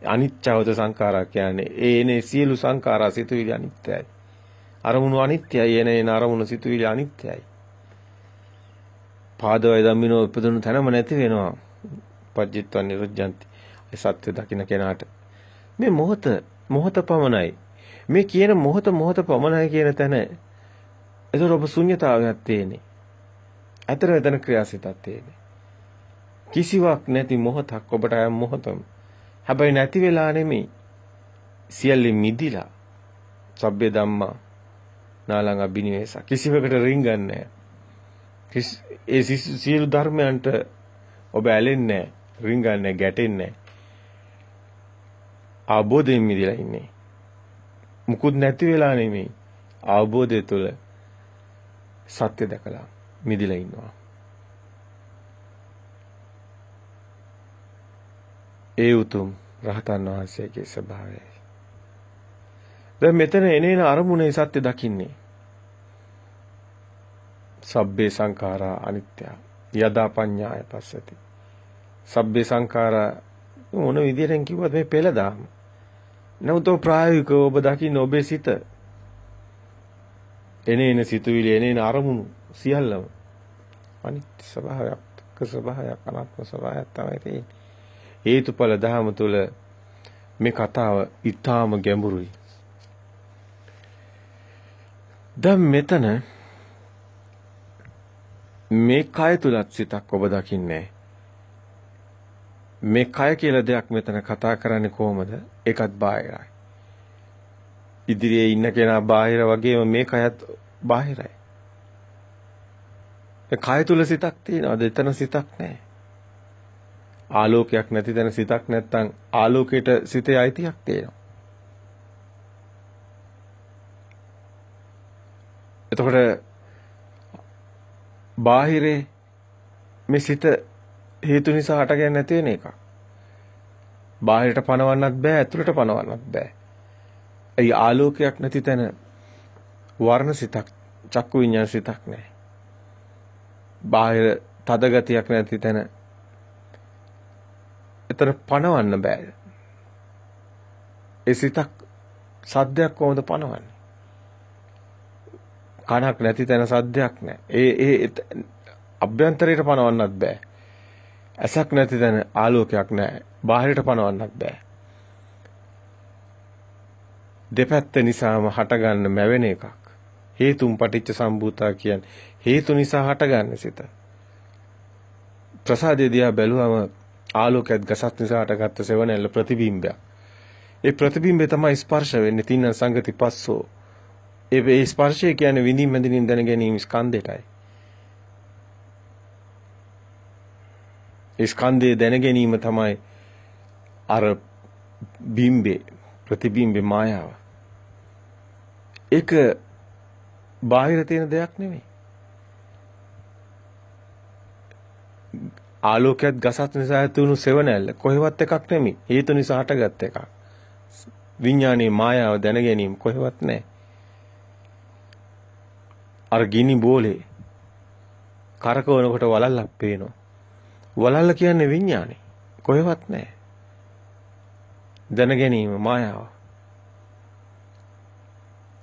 අනිච්චවත සංඛාරා කියන්නේ එනේ සියලු සංඛාරා සිතුවිලි අනිත්‍යයි. අරමුණු අනිත්‍යයි එනේන අරමුණු සිතුවිලි අනිත්‍යයි. පාදවය ධම්මිනෝ උපදිනු තැනම නැති වෙනවා. පජ්ජිත්ව නිරුද්ධಂತಿ. ඒ සත්‍ය දකින්න කෙනාට මේ මොහත පමණයි. මේ කියන මොහත පමණයි කියන තැන ඒතර ඔබ ශුන්‍යතාවයක් තියෙන්නේ. අතර වෙන ක්‍රියාසිතක් තියෙන්නේ. කිසිවක් නැති මොහතක් ඔබට අයම් මොහතම. හැබැයි නැති වෙලා නෙමෙයි. සියල්ලෙ මිදිලා. සබ්බේ ධම්මා නාලං අබිනිවේස. කිසිවකට රින්ගන්නේ නැහැ. ඒ සියලු ධර්මයන්ට ඔබ ඇලෙන්නේ නැහැ, රින්ගන්නේ නැහැ, ගැටෙන්නේ නැහැ. අවබෝධයෙන් මිදලා ඉන්නේ. මුකුත් නැති වෙලා නෙමෙයි. අවබෝධය තුළ සත්‍ය දැකලා මිදලා ඉන්නවා. ඒ උතුම් රහතන් වහන්සේගේ ස්වභාවයයි. දැන් මෙතන එනේන අරමුණේ සත්‍ය දකින්නේ. සබ්බේ සංඛාරා අනිත්‍ය යදා පඤ්ඤාය පස්සති. සබ්බේ සංඛාරා මොන විදිහෙන් කිව්වද මේ පෙළ දාම. නමුත් ප්‍රායෝගිකව ඔබ දකින්න ඔබේ සිත එනේන සිතුවිලි එනේන අරමුණු සියල්ලම අනිත්‍ය ස්වභාවයක්, දුක්ඛ ස්වභාවයක්, අනාත්ම ස්වභාවයක් තමයි තියෙන්නේ. හේතුඵල ධහම තුළ මේ කතාව ඊටාම ගැඹුරුයි. දැන් මෙතන මේ කය තුලත් සිතක් ඔබ දකින්නේ. මේ කය කියලා දෙයක් මෙතන කතා කරන්නේ කොහොමද? ඒකත් බාහිරයි. ඉදිරියේ ඉන්න කෙනා බාහිර වගේම මේ කයත් බාහිරයි. ඒ කය තුල සිතක් තියෙනවද? එතන සිතක් නැහැ. ආලෝකයක් නැති තැන සිතක් නැත්තම් ආලෝකයට සිතේ අයිතියක් තියෙනවා. එතකොට බාහිරේ මේ සිත හේතු නිසා හටගෙන නැති වෙන එකක්. බාහිරට පනවන්නත් බෑ, ඇතුළට පනවන්නත් බෑ. ඒ ආලෝකයක් නැති තැන වර්ණ සිතක්, චක්කු විඤ්ඤාණ සිතක් නැහැ. බාහිර තද ගතියක් නැති තැන එතන පනවන්න බෑ. ඒ සිතක් සද්දයක් කොහොමද පනවන්නේ? කනක් නැති තැන සද්දයක් නැහැ. ඒ අභ්‍යන්තරයට පනවන්නත් බෑ. ඇසක් නැති තැන ආලෝකයක් නැහැ. බාහිරට පනවන්නත් බෑ. දෙපැත්ත නිසාම හටගන්න මැවෙන එකක්. හේතුම් පටිච්ච සම්භූතා කියන්නේ හේතු නිසා හටගන්න සිත. ප්‍රසාදේ දිහා බැලුවම ආලෝකයක් ගසත් නිසා හටගත්ත සෙවණැල්ල ප්‍රතිබිම්බයක්. ඒ ප්‍රතිබිම්බය තමයි ස්පර්ශ වෙන්නේ. තින්න සංගති පස්සෝ. ඒ ස්පර්ශය කියන්නේ විඳින් මැදින් දැන ගැනීම ස්කන්ධයටයි. ස්කන්ධය දැන ගැනීම තමයි අර බිම්බේ ප්‍රතිබිම්බේ මායාව. ඒක බාහිර තියෙන දෙයක් නෙමෙයි. ආලෝකයක් ගසත් නිසා ඇතිවුණු සෙවණැල්ල කොහෙවත් එකක් නෙමෙයි. හේතු නිසා හටගත් එකක්. විඥානයේ මායාව දැන ගැනීම කොහෙවත් නැහැ. අර ගිනි බෝලේ කරකවනකොට වලල්ලක් පේනවා. වලල්ල කියන්නේ විඥානේ. කොහෙවත් නැහැ. දැන ගැනීම මායාව.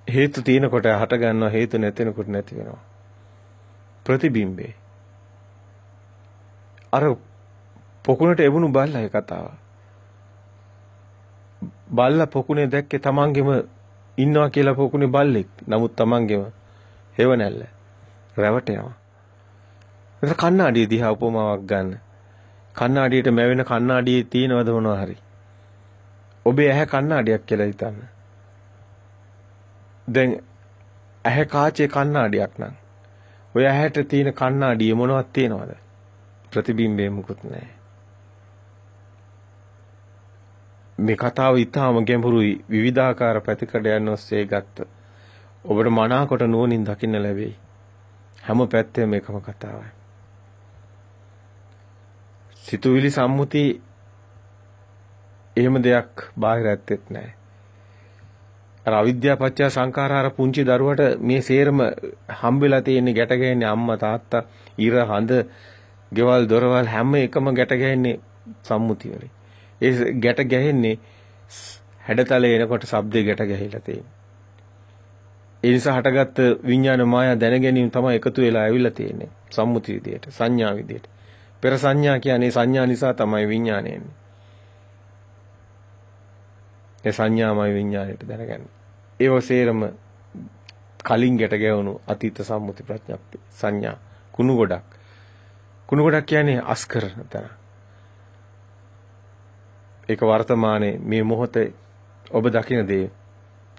හේතු තියෙනකොට හට ගන්නවා, හේතු නැතිනකොට නැති වෙනවා. ප්‍රතිබිම්බේ. අර පොකුණට එවුණු බල්ලයි කතාව. බල්ලා පොකුණේ දැක්කේ තමන්ගෙම ඉන්නවා කියලා පොකුණේ බල්ලෙක්. නමුත් තමන්ගෙම හේවණැල්ල රැවටෙනවා. ඒක කණ්ණාඩිය දිහා උපමාවක් ගන්න. කණ්ණාඩියට මැවෙන කණ්ණාඩියේ තියෙනවද මොනවා හරි? ඔබේ ඇහැ කණ්ණාඩියක් කියලා හිතන්න. දැන් ඇහැ කාචේ කණ්ණාඩියක් නම් ඔය ඇහැට තියෙන කණ්ණාඩියේ මොනවද තියෙනවද? ප්‍රතිබිම්බේ මුකුත් නැහැ. මේ කතාව ඊටාම ගැඹුරුයි විවිධාකාර පැතිකඩයන් ඔස්සේ ගත්ත. ඔබට මනාකොට නුවණින් දකින්න ලැබෙයි. හැම පැත්තෙම එකම කතාවයි. සිතුවිලි සම්මුති එහෙම දෙයක් බාහිර ඇත්තෙත් නැහැ. අර අවිද්‍යාව පත්‍ය සංඛාරාර පුංචි දරුවට මේ සේරම හම්බෙලා තියෙන්නේ ගැට ගැහෙන්නේ අම්මා තාත්තා ඉර හඳ ගෙවල් දොරවල් හැම එකම ගැට ගැහෙන්නේ සම්මුති වලින්. ඒ ගැට ගැහෙන්නේ හැඩතලේ එනකොට ශබ්දේ ගැට ගැහිලා තියෙන්නේ. ඒ නිසා හටගත්ත විඥාන මායා දැන ගැනීම තමයි එකතු වෙලා ඇවිල්ලා තියෙන්නේ සම්මුති විදියට සංඥා විදියට. පෙර සංඥා කියන්නේ සංඥා නිසා තමයි විඥානය එන්නේ. ඒ සංඥාමයි විඥාණයට දැනගන්නේ. ඒව සේරම කලින් ගැට ගැවුණු අතීත සම්මුති ප්‍රඥප්ති සංඥා කුණු ගොඩක්. කුණු ගොඩක් කියන්නේ අස්කරන තැන. ඒක වර්තමානයේ මේ මොහොතේ ඔබ දකින දේ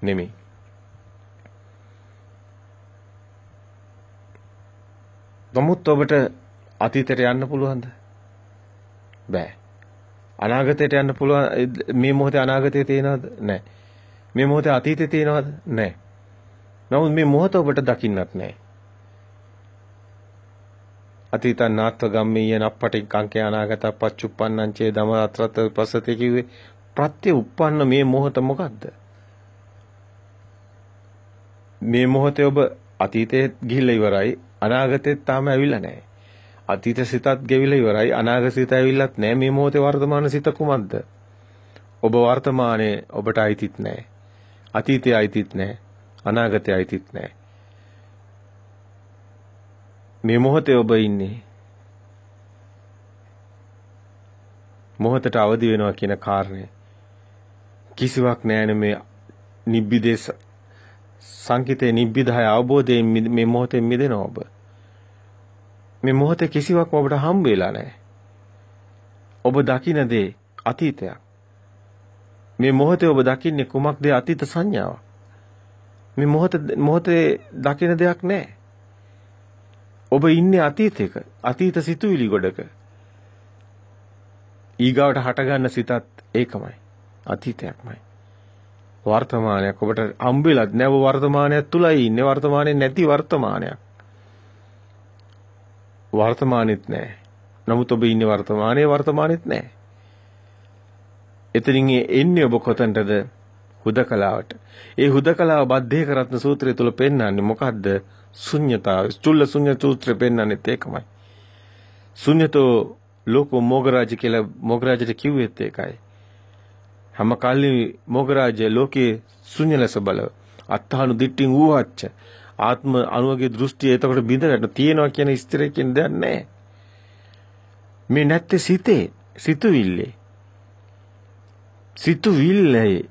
නෙමෙයි. නමුත් ඔබට අතීතයට යන්න පුළුවන්ද? බෑ. අනාගතයට යන්න පුළුවන් මේ මොහොතේ අනාගතයේ තියෙනවද? නැහැ. මේ මොහොතේ අතීතයේ තියෙනවද? නැහැ. නමුත් මේ මොහොත ඔබට දකින්නත් නැහැ. අතීතං නාත්ව ගම්මීය නප්පටි කංකේ අනාගත පච්චුප්පන්නං චේ දම අත්‍රත පසති කිව්වේ ප්‍රත්‍ය උප්පන්න මේ මොහොත මොකද්ද? මේ මොහොතේ ඔබ අතීතයේ ගිහිල්ලා ඉවරයි අනාගතෙත් තාම ඇවිල්ලා නැහැ. අතීත සිතත් ගෙවිලා ඉවරයි අනාගත සිත ඇවිල්ලත් නැහැ. මේ මොහොතේ වර්තමාන සිත කුමක්ද? ඔබ වර්තමානයේ ඔබට අයිතිත් නැහැ. අතීතයේ අයිතිත් නැහැ. අනාගතයේ අයිතිත් නැහැ. මේ මොහොතේ ඔබ ඉන්නේ. මොහොතට අවදි වෙනවා කියන කාරණේ කිසිවක් නැහැ මේ නිබ්බිදේශ සංකිතේ නිබ්බිදාය අවබෝධයෙන් මේ මොහොතේ මිදෙනවා ඔබ. මේ මොහොතේ කිසිවක් ඔබට හම්බ වෙලා නැහැ. ඔබ දකින දේ අතීතයක්. මේ මොහොතේ ඔබ දකින්නේ කුමක්ද? අතීත සංඥාවක්. මේ මොහොතේ දකින දෙයක් නැහැ. ඔබ ඉන්නේ අතීතයක. අතීත සිතුවිලි ගොඩක. ඊගාවට හටගන්න සිතත් ඒකමයි. අතීතයක්මයි. වර්තමානයක් ඔබට හම්බෙලත් නැව වර්තමානයක් තුලයි ඉන්නේ. වර්තමානයේ නැති වර්තමානයක්. වර්තමානෙත් නැහැ. නමුත් ඔබ ඉන්නේ වර්තමානෙත් නැහැ. එතනින් එන්නේ ඔබ කොතනටද? හුදකලාවට. ඒ හුදකලාව බද්ධේක රත්න සූත්‍රය තුල පෙන්වන්නේ මොකද්ද? ශුන්‍යතාව. චුල්ල ශුන්‍ය සූත්‍රය පෙන්වන්නේ ඒකමයි. ශුන්‍යතෝ ලෝකෝ මොගරාජ කියලා මොගරාජට කිව්වෙත් ඒකයි. හැම කල්ලි මොගරාජ ලෝකේ ශුන්‍ය ලෙස බලව. අත්තානු දිට්ඨින් ඌවච්ච. ආත්ම අනුවගේ දෘෂ්ටිය එතකොට බිඳකට තියෙනවා කියන ස්ථිරය කියන දෙයක් නැහැ. මේ නැත්තේ සිතේ සිතුවිල්ලේ. සිතුවිල්ලේ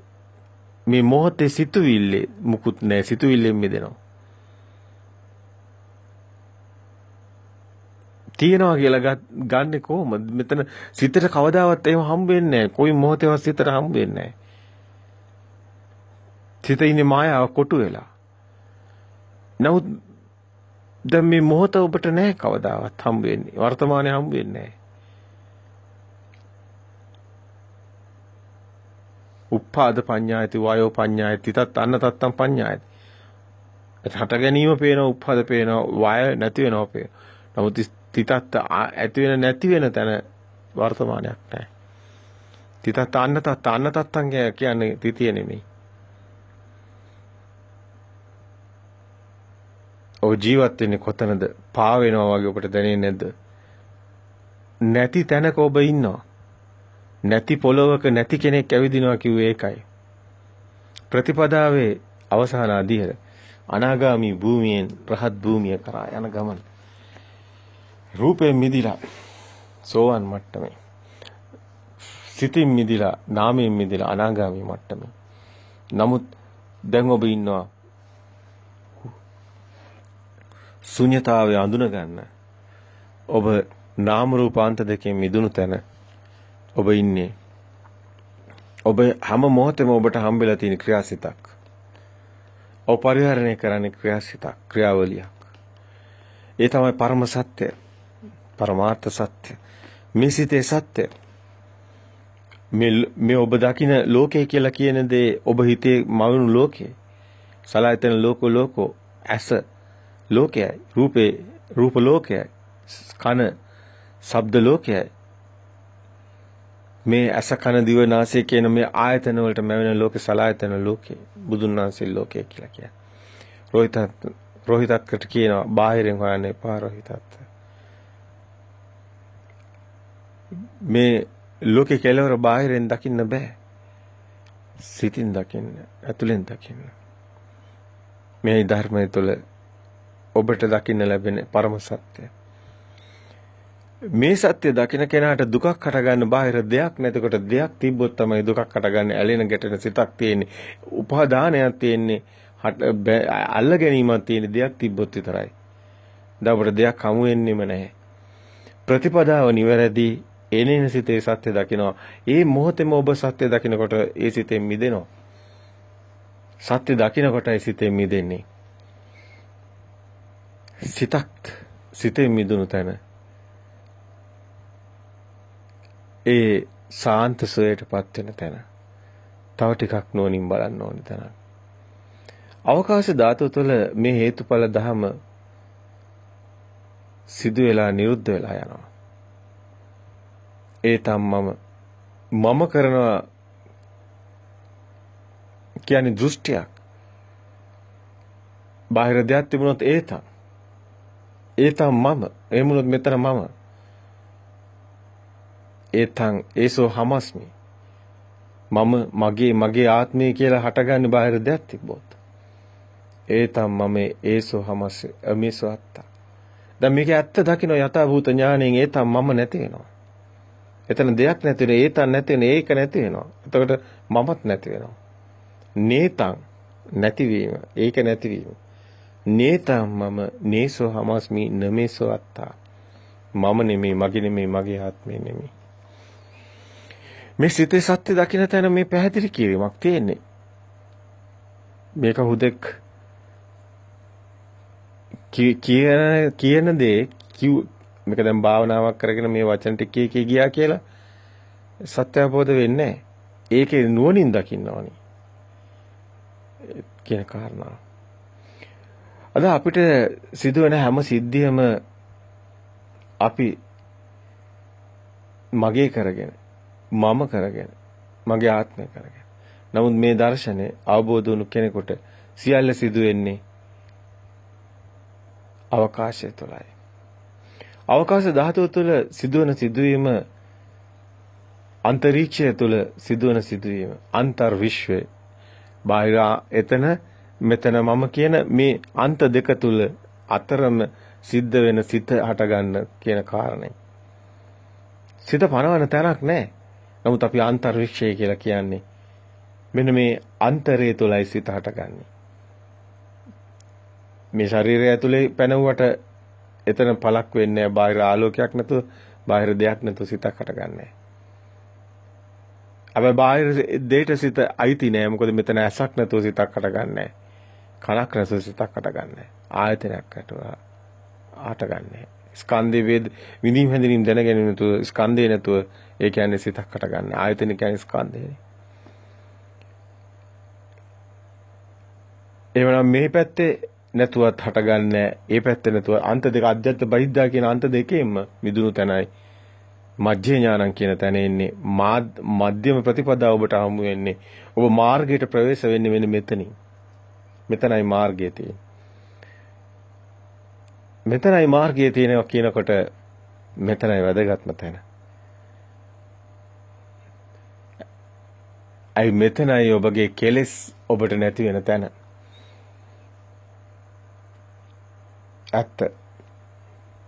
මේ මොහොතේ සිතුවිල්ලේ මුකුත් නැහැ. සිතුවිල්ලෙන් මිදෙනවා. තියනවා කියලා ගන්නෙ කොහොමද? මෙතන සිතට කවදාවත් එහෙම හම්බ වෙන්නේ නැහැ. කොයි මොහොතේවත් සිතට හම්බ වෙන්නේ නැහැ. සිත ඉන්නේ මායාව කොටු වෙලා. නමුත් දැන් මේ මොහොත ඔබට නැහැ කවදාවත් හම්බ වෙන්නේ. වර්තමානයේ හම්බ වෙන්නේ නැහැ. උප්පාද පඤ්ඤායති වායෝ පඤ්ඤායති තත් අන්න තත්තම් පඤ්ඤායති. හට ගැනීම පේනවා, උප්පාද පේනවා, වාය නැති වෙනවා පේනවා. නමුත් තිතත් ඇති වෙන නැති වෙන තැන වර්තමානයක් නැහැ. තිතත් අන්න තත්තම් කියන්නේ තිතිය නෙමෙයි. ඔය ජීවත් වෙන්නේ කොතනද? පා වෙනවා වගේ ඔබට දැනෙන්නේ නැද්ද? නැති තැනක ඔබ ඉන්නවා. නැති පොළොවක නැති කෙනෙක් ඇවිදිනවා කිව්වේ ඒකයි. ප්‍රතිපදාවේ අවසාන අධියර අනාගාමී භූමියෙන් රහත් භූමිය කරා යන ගමන. රූපයෙන් මිදිලා සෝවන් මට්ටමේ. සිතින් මිදිලා නාමයෙන් මිදිලා අනාගාමී මට්ටමේ. නමුත් දැන් ඔබ ඉන්නවා ශුන්‍යතාවය අඳුන ගන්න. ඔබ නාම රූපාන්ත දෙකෙන් මිදුණු තැන ඔබ ඉන්නේ. ඔබ හැම මොහොතෙම ඔබට හම්බෙලා තියෙන ක්‍රියාසිතක්. ඔබ පරිහරණය කරන්නේ ක්‍රියාසිතක්, ක්‍රියාවලියක්. ඒ තමයි පරම සත්‍ය. පරමාර්ථ සත්‍ය. මේ සිතේ සත්‍ය. මේ ඔබ දකින ලෝකය කියලා කියන දේ ඔබ හිතේ මවුණු ලෝකේ. සලආයතන ලෝකෝ ඇස ලෝකයයි. රූපේ රූප ලෝකයයි. කන ශබ්ද ලෝකයයි. මේ ඇස කන දිව නාසය කියන මේ ආයතන වලට මැවෙන ලෝකේ සලආයතන ලෝකේ. බුදුන් වහන්සේ ලෝකය කියලා කියන්නේ. රෝහිතත්කට කියනවා බාහිරින් හොයන්න එපා රෝහිතත්. මේ ලෝකේ කෙලවර බාහිරින් දකින්න බෑ. සිතින් දකින්න, ඇතුලෙන් දකින්න. මේ ධර්මය තුළ ඔබට දකින්න ලැබෙන පරම සත්‍යය. මේ සත්‍ය දකින්න කෙනාට දුකක් හටගන්න බාහිර දෙයක් නැතකොට දෙයක් තිබ්බොත් තමයි දුකක් හටගන්නේ. ඇලෙන ගැටෙන සිතක් තියෙන්නේ. උපාදානයක් තියෙන්නේ. අල්ල ගැනීමක් තියෙන දෙයක් තිබ්බොත් විතරයි. දැන් අපිට දෙයක් හමු වෙන්නෙම නැහැ. ප්‍රතිපදාව නිවැරදි එනේන සිතේ සත්‍ය දකිනවා. ඒ මොහොතේම ඔබ සත්‍ය දකිනකොට ඒ සිතෙන් මිදෙනවා. සත්‍ය දකිනකොට ඒ සිතෙන් මිදෙන්නේ. සිතෙන් මිදුණු තැන ඒ සාන්ත සෝයටපත් වෙන තැන. තව ටිකක් නෝනින් බලන්න ඕනේ තැන. අවකාශ ධාතුව තුළ මේ හේතුඵල ධම සිදු වෙලා නිරුද්ධ වෙලා යනවා. ඒ මම කරනවා කියන්නේ දෘෂ්ටියක්. බාහිර දෙයක් තිබුණොත් ඒ මම. ඒ මුලොත් මෙතන මම. ඒසෝ හමස්මි. මගේ ආත්මය කියලා හටගන්නේ බාහිර දෙයක් තිබ්බොත්. මම ඒසෝ හමස් අමේසෝ අත්තා. දැන් මේක ඇත්ත දකින්න යථාභූත ඥාණයෙන් මම නැති වෙනවා. එතන දෙයක් නැති වෙන නැති වෙන ඒක නැති වෙනවා. එතකොට මමත් නැති වෙනවා. නේතං නැතිවීම ඒක නැතිවීම. නේතං මම නේසෝ හමස්මි නමේසෝ අත්තා. මම නෙමෙයි මගේ නෙමෙයි මගේ ආත්මය නෙමෙයි. මේ සිතේ සත්‍ය දකින්න තැන මේ පැහැදිලි කිරීමක් තියෙන්නේ. මේක හුදෙක් කියන දේ මේක දැන් භාවනාවක් කරගෙන මේ වචන ටික ගියා කියලා සත්‍ය අවබෝධ වෙන්නේ නැහැ. ඒකේ නුවණින් දකින්න ඕනි. කියන කාරණා. අද අපිට සිදුවෙන හැම සිද්ධියම අපි මගේ කරගෙන, මම කරගෙන, මගේ ආත්මය කරගෙන. නමුත් මේ දර්ශනය අවබෝධ වුණු කෙනෙකුට සියල්ල සිදු වෙන්නේ අවකාශය තුළයි. අවකාශ ධාතුව තුළ සිදුවන සිදුවීම අන්තරීක්ෂය තුළ සිදුවන සිදුවීම අන්තර් විශ්වය බාහිර එතන මෙතන මම කියන මේ අන්ත දෙක තුළ අතරම සිද්ධ වෙන සිත හටගන්න කියන කාරණේ. සිත පනවන තැනක් නැහැ. නමුත් අපි අන්තර් විශ්වය කියලා කියන්නේ මෙන්න මේ අන්තරය තුළයි සිත හටගන්නේ. මේ ශරීරය ඇතුලේ පැනවුවට එතන පළක් වෙන්නේ නැහැ. බාහිර ආලෝකයක් නැතුව, බාහිර දෙයක් නැතුව සිතක් හටගන්නේ. හැබැයි බාහිර දෙයට සිත අයිති නෑ. මොකද මෙතන ඇසක් නැතුව සිතක් හටගන්නේ. කනක් නැතුව සිතක් හටගන්නේ. ආයතනයක් නැතුව හටගන්නේ. ස්කන්ධේ වේද විඳීම් හැඳිනීම් දැනගැනීම නැතුව, ස්කන්ධේ නැතුව ඒ කියන්නේ සිතක් හටගන්නේ. ආයතන කියන්නේ ස්කන්ධේ. එවනම් මේ පැත්තේ නැතුවත් හටගන්නේ. ඒ පැත්තේ නැතුව අන්ත දෙක අධ්‍යාත්ම බහිද්දා කියන අන්ත දෙකෙන්ම මිදුණු තැනයි මජ්ජේ ඥානං කියන තැන එන්නේ. මධ්‍යම ප්‍රතිපදාව ඔබට හමු වෙන්නේ. ඔබ මාර්ගයට ප්‍රවේශ වෙන්නේ මෙන්න මෙතනින්. මෙතනයි මාර්ගය තියෙන්නේ. මෙතනයි මාර්ගය තියෙනවා කියනකොට මෙතනයි වැදගත්ම තැන. අයි මෙතනයි ඔබගේ කෙලෙස් ඔබට නැති වෙන තැන. ඇත්ත.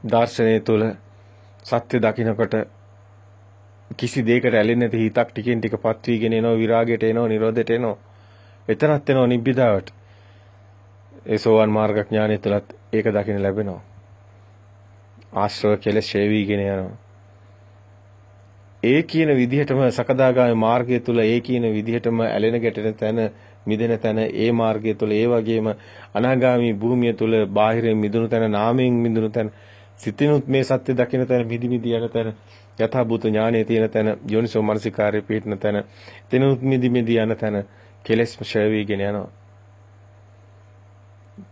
දර්ශනය තුළ සත්‍ය දකින්නකොට කිසි දෙයකට ඇලෙන්නේ නැති හිතක් ටිකෙන් ටික පත් වීගෙන එනවා, විරාගයට එනවා, නිරෝධයට එනවා. එතනත් එනවා නිබ්බිදාවට. ඒ සෝවන් මාර්ග ඥානය තුළත් ඒක දකින්න ලැබෙනවා. ආශ්‍රව කෙලෙස් ඡේවීගෙන යනවා. ඒ කියන විදිහටම සකදාගාමී මාර්ගය තුළ ඒ කියන විදිහටම ඇලෙන ගැටෙන තැන, මිදෙන තැන ඒ මාර්ගය තුළ, ඒ වගේම අනාගාමී භූමිය තුළ බාහිරින් මිදුණු තැන, නාමයෙන් මිදුණු තැන සිතිනුත් මේ සත්‍ය දකින තැන මිදි මිදි යන තැන යථාභූත ඥානයේ තියෙන තැන යෝනිසෝ මනසිකාරයේ පිහිටන තැන එතනුත් මිදි මිදි යන තැන කෙලෙස් ඡය වීගෙන යනවා.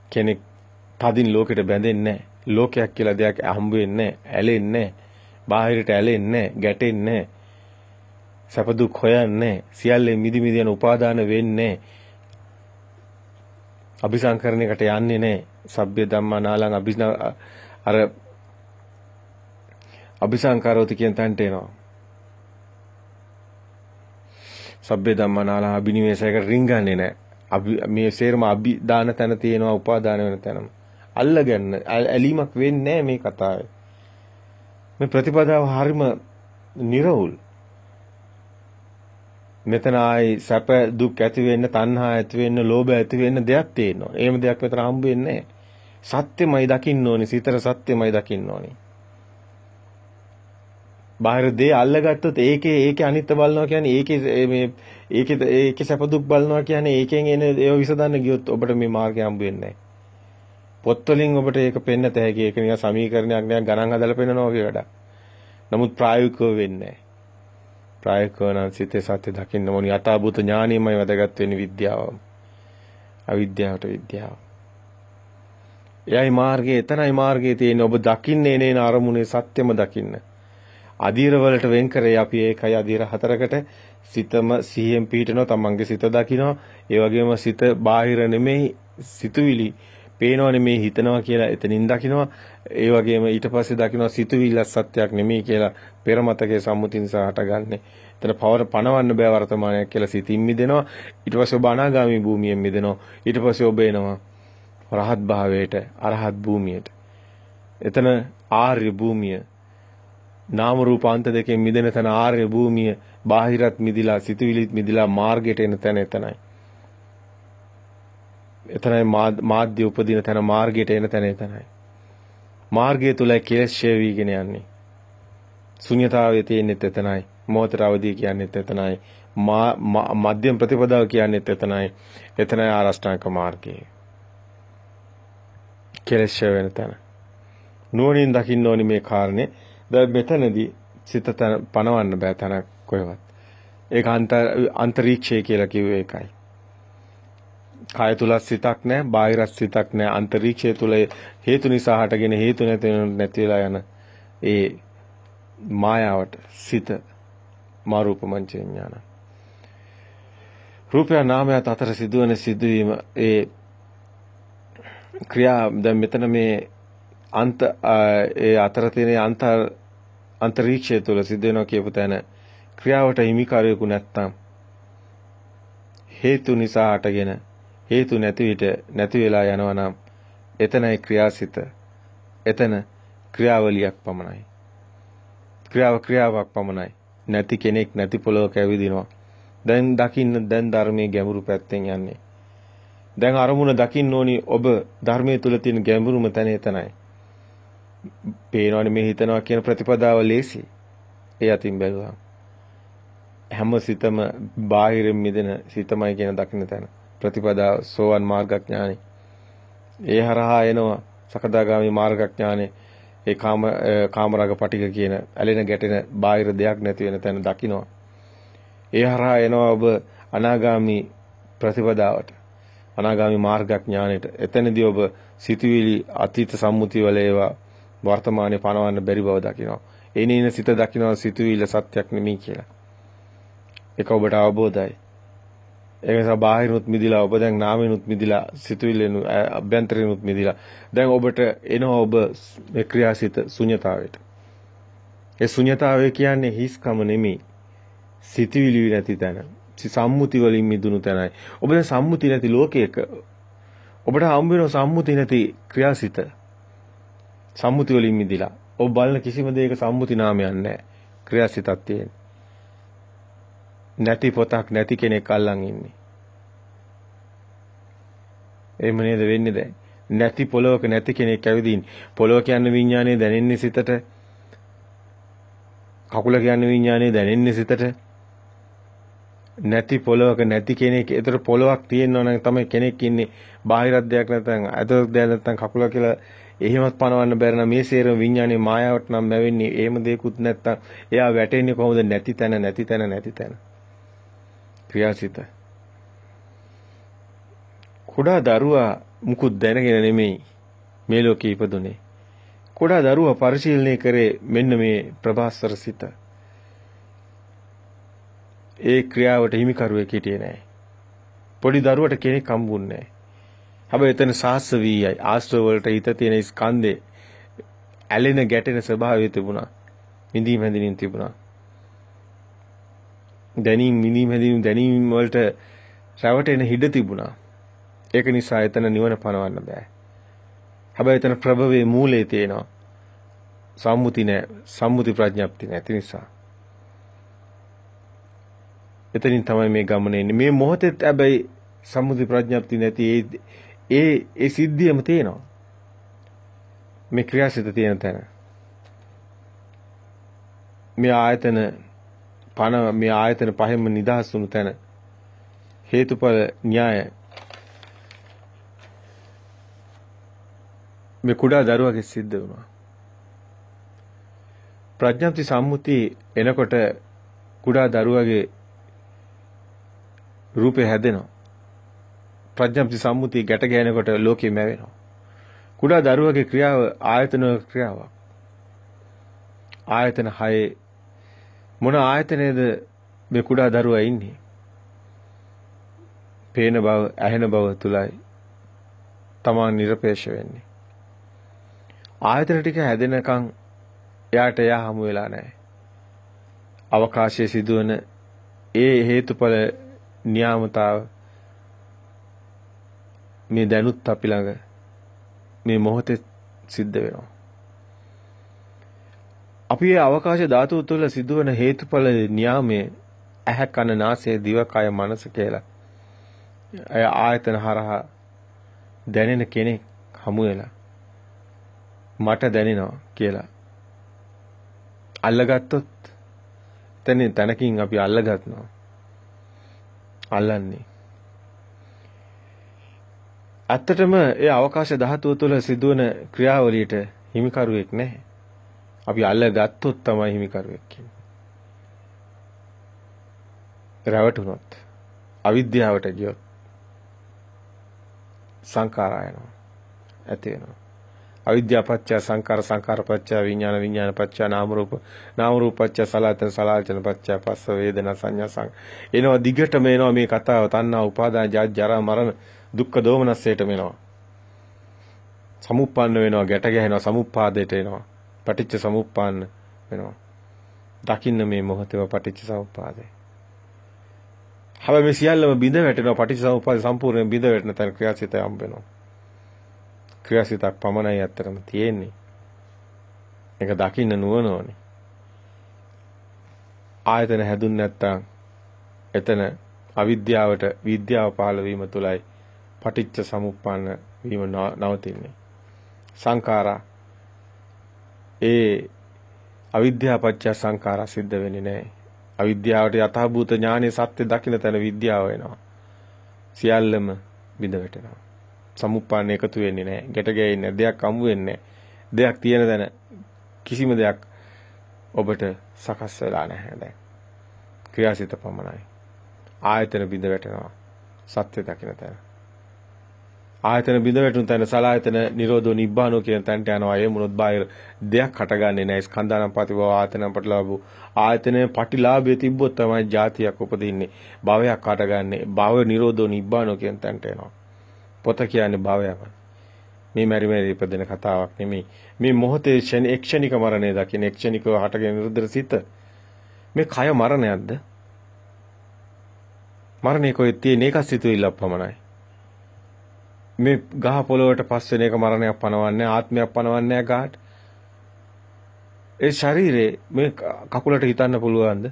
කෙනෙක් තදින් ලෝකෙට බැඳෙන්නේ නැහැ. ලෝකයක් කියලා දෙයක් හම්බ වෙන්නේ නැහැ. ඇලෙන්නේ නැහැ. බාහිරට ඇලෙන්නේ නැහැ. ගැටෙන්නේ නැහැ. සැප දුක් හොයන්නේ සියල්ලෙන් මිදි මිදි යන උපාදාන වෙන්නේ අபிසංකරණයකට යන්නේ නැහැ. සබ්බේ ධම්මා නාලං අර අபிසංකාරෝති කියන තැනට එනවා. සබ්බේ ධම්මා නාලං අබිනිවේෂයකට රිංගන්නේ නැහැ. මේ සේරම අභිදාන තැන තියෙනවා උපාදාන වෙන තැනම. අල්ලගන්න ඇලීමක් වෙන්නේ නැහැ මේ කතාවේ. මේ ප්‍රතිපදාව හරිම නිර්වුල්. මෙතන ආයි සැප දුක් ඇති වෙන්න, තණ්හා ඇති වෙන්න, ලෝභ ඇති වෙන්න දෙයක් තියෙනවා. එහෙම දෙයක් මෙතන හම්බ වෙන්නේ නැහැ. සත්‍යමයි දකින්න ඕනේ, සිතර සත්‍යමයි දකින්න ඕනේ. බාහිර දේ අල්ලගත්තොත් ඒකේ අනිත්‍ය බලනවා කියන්නේ ඒකේ සැප දුක් බලනවා කියන්නේ ඒකෙන් එන ඒව විසඳන්න ගියොත් ඔබට මේ මාර්ගය හම්බ වෙන්නේ නැහැ. පොත් වලින් ඔබට ඒක පෙන්නත හැකි. ඒක නිකන් සමීකරණයක් නෑ ගණන් හදලා පෙන්නනවා වගේ වැඩක්. නමුත් ප්‍රායෝගිකව වෙන්නේ නැහැ. ප්‍රායෝගිකව නම් සිතේ සත්‍ය දකින්න ඕනි. යථාභූත ඥානියමයි වැදගත් වෙන්නේ විද්‍යාව. අවිද්‍යාවට විද්‍යාව. එයයි මාර්ගයේ එතනයි මාර්ගයේ තියෙන්නේ. ඔබ දකින්නේ නේන අරමුණේ සත්‍යම දකින්න. අධීර වලට වෙන් කරේ අපි ඒකයි අධීර හතරකට සිතම සිහියෙන් පිහිටනවා තමන්ගේ සිත දකිනවා. ඒ වගේම සිත බාහිර නෙමෙයි සිතුවිලි පේනවා නෙමෙයි හිතනවා කියලා එතනින් දකිනවා. ඒ වගේම ඊට පස්සේ දකිනවා සිතුවිල්ල සත්‍යයක් නෙමෙයි කියලා පෙර මතකයේ සම්මුතිය නිසා හටගන්නේ. එතන පණවන්න බෑ වර්තමානයක් කියලා සිතින් මිදෙනවා. ඊට පස්සේ ඔබ අනාගාමී භූමියෙන් මිදෙනවා. ඊට පස්සේ ඔබ එනවා රහත් භාවයට, අරහත් භූමියට. එතන ආර්ය භූමිය. නාම රූප අන්ත දෙකෙන් මිදෙන තැන ආර්ය භූමිය. බාහිරත් මිදිලා, සිතුවිලිත් මිදිලා මාර්ගයට එන තැන එතනයි. එතනයි මාධ්‍ය උපදින තැන මාර්ගයට එන තැන එතනයි. මාර්ගය තුලයි කෙලෙස් ඡය වීගෙන යන්නේ. ශුන්‍යතාවයේ තියෙනෙත් එතනයි. මොහතර අවදී කියන්නේත් එතනයි. මධ්‍යම ප්‍රතිපදාව කියන්නේත් එතනයි. එතනයි ආරෂ්ඨාංග මාර්ගය. කෙලෙස් ඡය වෙන තැන. නුවණින් දකින්න ඕනි මේ කාරණේ. දැන් මෙතනදී සිත පනවන්න බෑ තැන කොහෙවත්. ඒක අන්තරීක්ෂය කියලා කිව්වේ ඒකයි. කාය තුල සිතක් නැහැ, බාහිර සිතක් නැහැ. අන්තරීක්ෂය තුල හේතු නිසා හටගෙන හේතු නැති වෙලා යන ඒ මායාවට සිත මාරූපමංච ඥාන. රූපය නාමයත් අතර සිදුවන සිදුවීම ඒ ක්‍රියා දැන් මෙතන මේ ඒ අතර තියෙන අන්තරීක්ෂය තුල සිද්ධ වෙනවා කියපු තැන ක්‍රියාවට හිමිකාරයෙකු නැත්තම් හේතු නිසා හටගෙන හේතු නැති වෙලා යනවා නම් එතනයි ක්‍රියාසිත. එතන ක්‍රියාවලියක් පමණයි. ක්‍රියාවක් පමණයි. නැති කෙනෙක් නැති පොළොවක ඇවිදිනවා. දැන් දකින්න දැන් ධර්මයේ ගැඹුරු පැත්තෙන් යන්නේ. දැන් අරමුණ දකින්න ඕනි ඔබ ධර්මයේ තුල තියෙන ගැඹුරුම තැන එතනයි. පේනවනේ මේ හිතනවා කියන ප්‍රතිපදාව ලේසි. ඒ අතින් බැලුවා. හැම සිතම බාහිරින් මිදෙන සිතමයි කියන දකින්න තැන. ප්‍රතිපදාව සෝවන් මාර්ගඥානෙ. ඒ හරහා එනවා සකදාගාමි මාර්ගඥානෙ. ඒ කාමරාග පටික කියන ඇලෙන ගැටෙන බාහිර දෙයක් නැති වෙන තැන දකින්නවා. ඒ හරහා එනවා ඔබ අනාගාමි ප්‍රතිපදාවට. අනාගාමි මාර්ගඥානෙට. එතනදී ඔබ සිතුවිලි අතීත සම්මුති වල ඒවා වර්තමානයේ පනවන්න බැරි බව දකිනවා. එනින සිත දකිනවා සිතුවිල්ල සත්‍යක් නෙමෙයි කියලා. ඒක ඔබට අවබෝධයි. ඒ නිසා බාහිරිනුත් මිදිලා ඔබ දැන් නාමිනුත් මිදිලා සිතුවිල්ලෙනු අභ්‍යන්තරිනුත් මිදිලා දැන් ඔබට එනවා ඔබ මේ ක්‍රියාසිත ශුන්‍යතාවයට. ඒ ශුන්‍යතාවය කියන්නේ හිස්කම නෙමෙයි. සිතුවිලි නැති තැන. සම්මුති වලින් මිදුණු තැනයි. ඔබ දැන් සම්මුති නැති ලෝකයක ඔබට හම්බ වෙන සම්මුති නැති ක්‍රියාසිත. සම්මුති වලින් මිදිලා ඔබ බලන කිසිම දෙයක සම්මුති නාමයක් නැහැ. ක්‍රියාසිතක් තියෙන. නැති පොතක් නැති කෙනෙක් අල්ලන් ඉන්නේ. එහෙම නේද වෙන්නේ දැන්? නැති පොළොවක නැති කෙනෙක් ඇවිදින්. පොළොව කියන්නේ විඥානයේ දැනෙන්නේ සිතට. කකුල කියන්නේ විඥානයේ දැනෙන්නේ සිතට. නැති පොළොවක නැති කෙනෙක්. ඒතර පොළොවක් තියෙනවා නම් තමයි කෙනෙක් ඉන්නේ. බාහිර දෙයක් නැත්නම් අදක් දෙයක් නැත්නම් කකුල කියලා එහෙමත් පනවන්න බැරි නම් මේ සේරම විඥානයේ මායාවට නම් නැවෙන්නේ. එහෙම දෙයක්වත් නැත්තම් එයා වැටෙන්නේ කොහොමද? නැති තැන. ක්‍රියාසිත. කුඩා දරුවා මුකුත් දැනගෙන නෙමෙයි මේ ලෝකේ ඉපදුනේ. කුඩා දරුවා පරිශීලනය කරේ මෙන්න මේ ප්‍රභාස්වර සිත. ඒ ක්‍රියාවට හිමිකරුවෙක් හිටියේ නැහැ. පොඩි දරුවට කෙනෙක් හම්බුන්නේ නැහැ. හැබැයි එතන සාස්වීයයි ආශ්‍රව වලට හිත තියෙන ස්කන්ධේ ඇලෙන ගැටෙන ස්වභාවය තිබුණා. විඳීම් හැඳින්වීම තිබුණා. දැනීම් වලට රැවටෙන හිඩ තිබුණා. ඒක නිසා එතන නිවන පනවන්න බෑ. හැබැයි එතන ප්‍රභවයේ මූලයේ තියෙනවා. සම්මුති නෑ. සම්මුති ප්‍රඥප්ති නැති නිසා. එතනින් තමයි මේ ගමන එන්නේ. මේ මොහොතේත් හැබැයි සම්මුති ප්‍රඥප්ති නැති ඒ සිද්ධියම තියෙනවා. මේ ක්‍රියාසිත තියෙන තැන. මේ ආයතන පහෙන්ම නිදහස් වුණු තැන හේතුඵල න්‍යාය මේ කුඩා දරුවගේ සිද්ධ වුණා. ප්‍රඥප්ති සම්මුති එනකොට කුඩා දරුවගේ රූපේ හැදෙනවා. ප්‍රඥප්ති සම්මුතිය ගැට ගැහෙනකොට ලෝකෙම වෙනවා. කුඩා දරුවගේ ක්‍රියාව ආයතන ක්‍රියාවක්. ආයතන 6 මොන ආයතනයේද මේ කුඩා දරුවා ඉන්නේ? පේන බව, ඇහෙන බව තුලයි තමන් නිර්පේක්ෂ වෙන්නේ. ආයතන ටික හැදෙනකන් එයාට එයා හමු වෙලා නැහැ. අවකාශයේ සිදුවන ඒ හේතුඵල නියාමතාව මේ දැනුත් අපි ළඟ මේ මොහොතේ සිද්ධ වෙනවා. අපි මේ අවකාශ ධාතුව තුළ සිදුවන හේතුඵල නියාමයේ ඇහ කන නාසය දිව කය මනස කියලා ආයතන හරහා දැනෙන කෙනෙක් හමු වෙලා මට දැනෙනවා කියලා අල්ලගත්තොත් තැනකින් අපි අල්ලගන්නවා. අල්ලන්නේ ඇත්තටම ඒ අවකාශ ධාතුව තුළ සිදුවන ක්‍රියාවලියට හිමිකරුවෙක් නැහැ. අපි අල්ලගත්තොත් තමයි හිමිකරුවෙක් කියන්නේ. රැවටුනොත් අවිද්‍යාවට ගියොත් සංඛාරයනවා ඇති වෙනවා. අවිද්‍යාව පත්‍ය සංඛාර සංඛාර පත්‍ය විඥාන විඥාන පත්‍ය නාම රූප පත්‍ය සලආයතන සලආයතන පත්‍ය පස්ස වේදනා සංඥා සං එනවා. දිගටම එනවා මේ කතාව. තණ්හා උපාදාන ජාති ජරා මරණ දුක්ඛ දෝමනස්සේටම එනවා. සමුප්පන්න වෙනවා, ගැට ගැහෙනවා, සමුප්පාදයට එනවා. පටිච්ච සමුප්පාන්න වෙනවා. දකින්න මේ මොහොතේම පටිච්ච සමුප්පාදේ. හැබැයි මේ සියල්ලම බිඳ වැටෙනවා. පටිච්ච සමුප්පාදේ සම්පූර්ණයෙන් බිඳ වැටෙන තැන ක්‍රියාසිත හම්බ වෙනවා. ක්‍රියාසිතක් පමණයි අත්‍තරම තියෙන්නේ. ඒක දකින්න නුවණ ඕනේ. ආයතන හැදුන්නේ නැත්තම් එතන අවිද්‍යාවට විද්‍යාව පහළ වීම තුළයි පටිච්ච සමුප්පන්න වීම නවතින්නේ. සංඛාරා ඒ අවිද්‍යාව පත්‍ය සංඛාරා සිද්ධ වෙන්නේ නැහැ. අවිද්‍යාවට යථාභූත ඥානයේ සත්‍ය දකින්න තැන විද්‍යාව වෙනවා. සියල්ලම බිඳ වැටෙනවා. සමුප්පාන්න එකතු වෙන්නේ නැහැ. ගැට ගැහෙන්නේ දෙයක් හමු වෙන්නේ නැහැ. දෙයක් තියෙන තැන කිසිම දෙයක් ඔබට සකස් වෙලා නැහැ දැන්. ක්‍රියාසිත පමණයි. ආයතන බිඳ වැටෙනවා. සත්‍ය දකින්න තැන. ආයතන බිඳ වැටුණු තැන සලආයතන නිරෝධෝ නිබ්බානෝ කියන තැනට යනවා. ඒ මොනොත් බාහිර දෙයක් හටගන්නේ නැහැ. ස්කන්ධානම් පතිව ආයතනම් ප්‍රතිලාභෝ. ආයතනයේ ප්‍රතිලාභය තිබ්බොත් තමයි જાතියක් උපදින්නේ. භවයක් හටගන්නේ. භව නිරෝධෝ නිබ්බානෝ කියන තැනට එනවා. පොත කියන්නේ භවයම. මේ මෙරි ඉපදෙන කතාවක් නෙමෙයි. මේ මොහොතේ ක්ෂණික මරණය දකින්න ක්ෂණිකව හටගෙන නිරුද්ධ සිත. මේ කය මරණයක්ද? මරණේ කොහෙද තියෙන්නේ? ඒක සිතුවිල්ලක් පමණයි. මේ ගහ පොළොවට පස් වෙන එක මරණයක් පනවන්නේ ආත්මයක් පනවන්නේ ගහට. ඒ ශරීරේ මේ කකුලට හිතන්න පුළුවන්ද?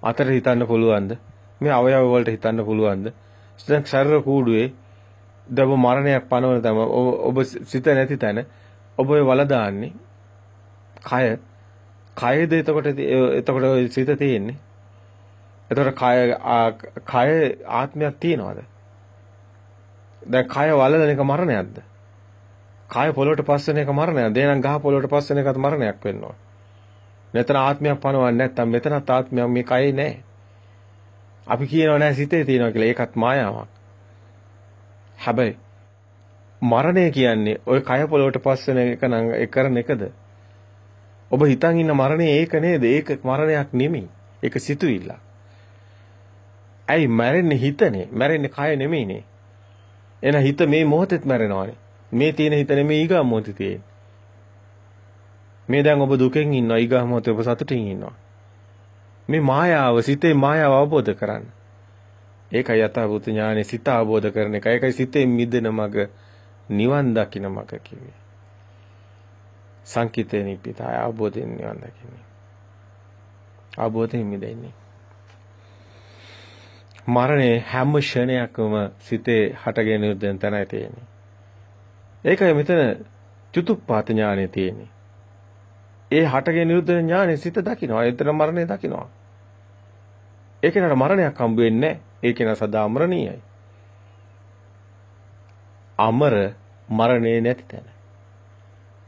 අතට හිතන්න පුළුවන්ද? මේ අවයව වලට හිතන්න පුළුවන්ද? දැන් ශරීර කූඩුවේ දව මරණයක් පනවන තම ඔබ සිත නැති තැන ඔබ වල දාන්නේ කයද එතකොට සිත තියෙන්නේ. එතකොට කය ආත්මයක් තියනවාද? දැන් කය වලන එක මරණයක්ද? කාය පොළොවට පස් වෙන එක මරණයක්. දේනම් ගහ පොළොවට පස් වෙන එකත් මරණයක් වෙනවා. මෙතන ආත්මයක් පනවන්නේ නැත්තම් මෙතනත් ආත්මයක් මේ කයේ නැහැ. අපි කියනවා නෑ සිතේ තියෙනවා කියලා. ඒකත් මායාවක්. හැබැයි මරණය කියන්නේ ওই කය පොළොවට පස් වෙන එක නම් ඒ කරන එකද? ඔබ හිතන් ඉන්න මරණය ඒක නේද? ඒක මරණයක් නෙමෙයි. ඒක සිතුවිල්ල. ඇයි මැරෙන්නේ හිතනේ? මැරෙන්නේ කය නෙමෙයිනේ. එන හිත මේ මොහොතෙත් මැරෙනවානේ. මේ තියෙන හිත නෙමෙයි ඊගා මොහොතේ තියෙන්නේ. මේ දැන් ඔබ දුකෙන් ඉන්නවා ඊගා මොහොතේ ඔබ සතුටින් ඉන්නවා. මේ මායාව සිතේ මායාව අවබෝධ කරගන්න. ඒකයි යථාභූත ඥානෙ සිත අවබෝධ කරන එක. ඒකයි සිතේ මිදෙන මඟ නිවන් දකින්න මඟ කිව්වේ. සංකිතේ නිපිතය අවබෝධයෙන් නිවන් දකින්නේ. අවබෝධයෙන් මිදෙන්නේ. මරණය හැම ක්ෂණයකම සිතේ හටගෙන නිරුද්ධ තැනයි තියෙන්නේ. ඒකයි මෙතන චුතුප්පාත ඥානෙ තියෙන්නේ. ඒ හටගෙන නිරුද්ධ ඥානෙ සිත දකින්නවා. ඒතර මරණය දකින්නවා. ඒක නට මරණයක් හම්බ වෙන්නේ නැහැ. ඒක න සදා අමරණීයයි. අමර මරණේ නැති තැන.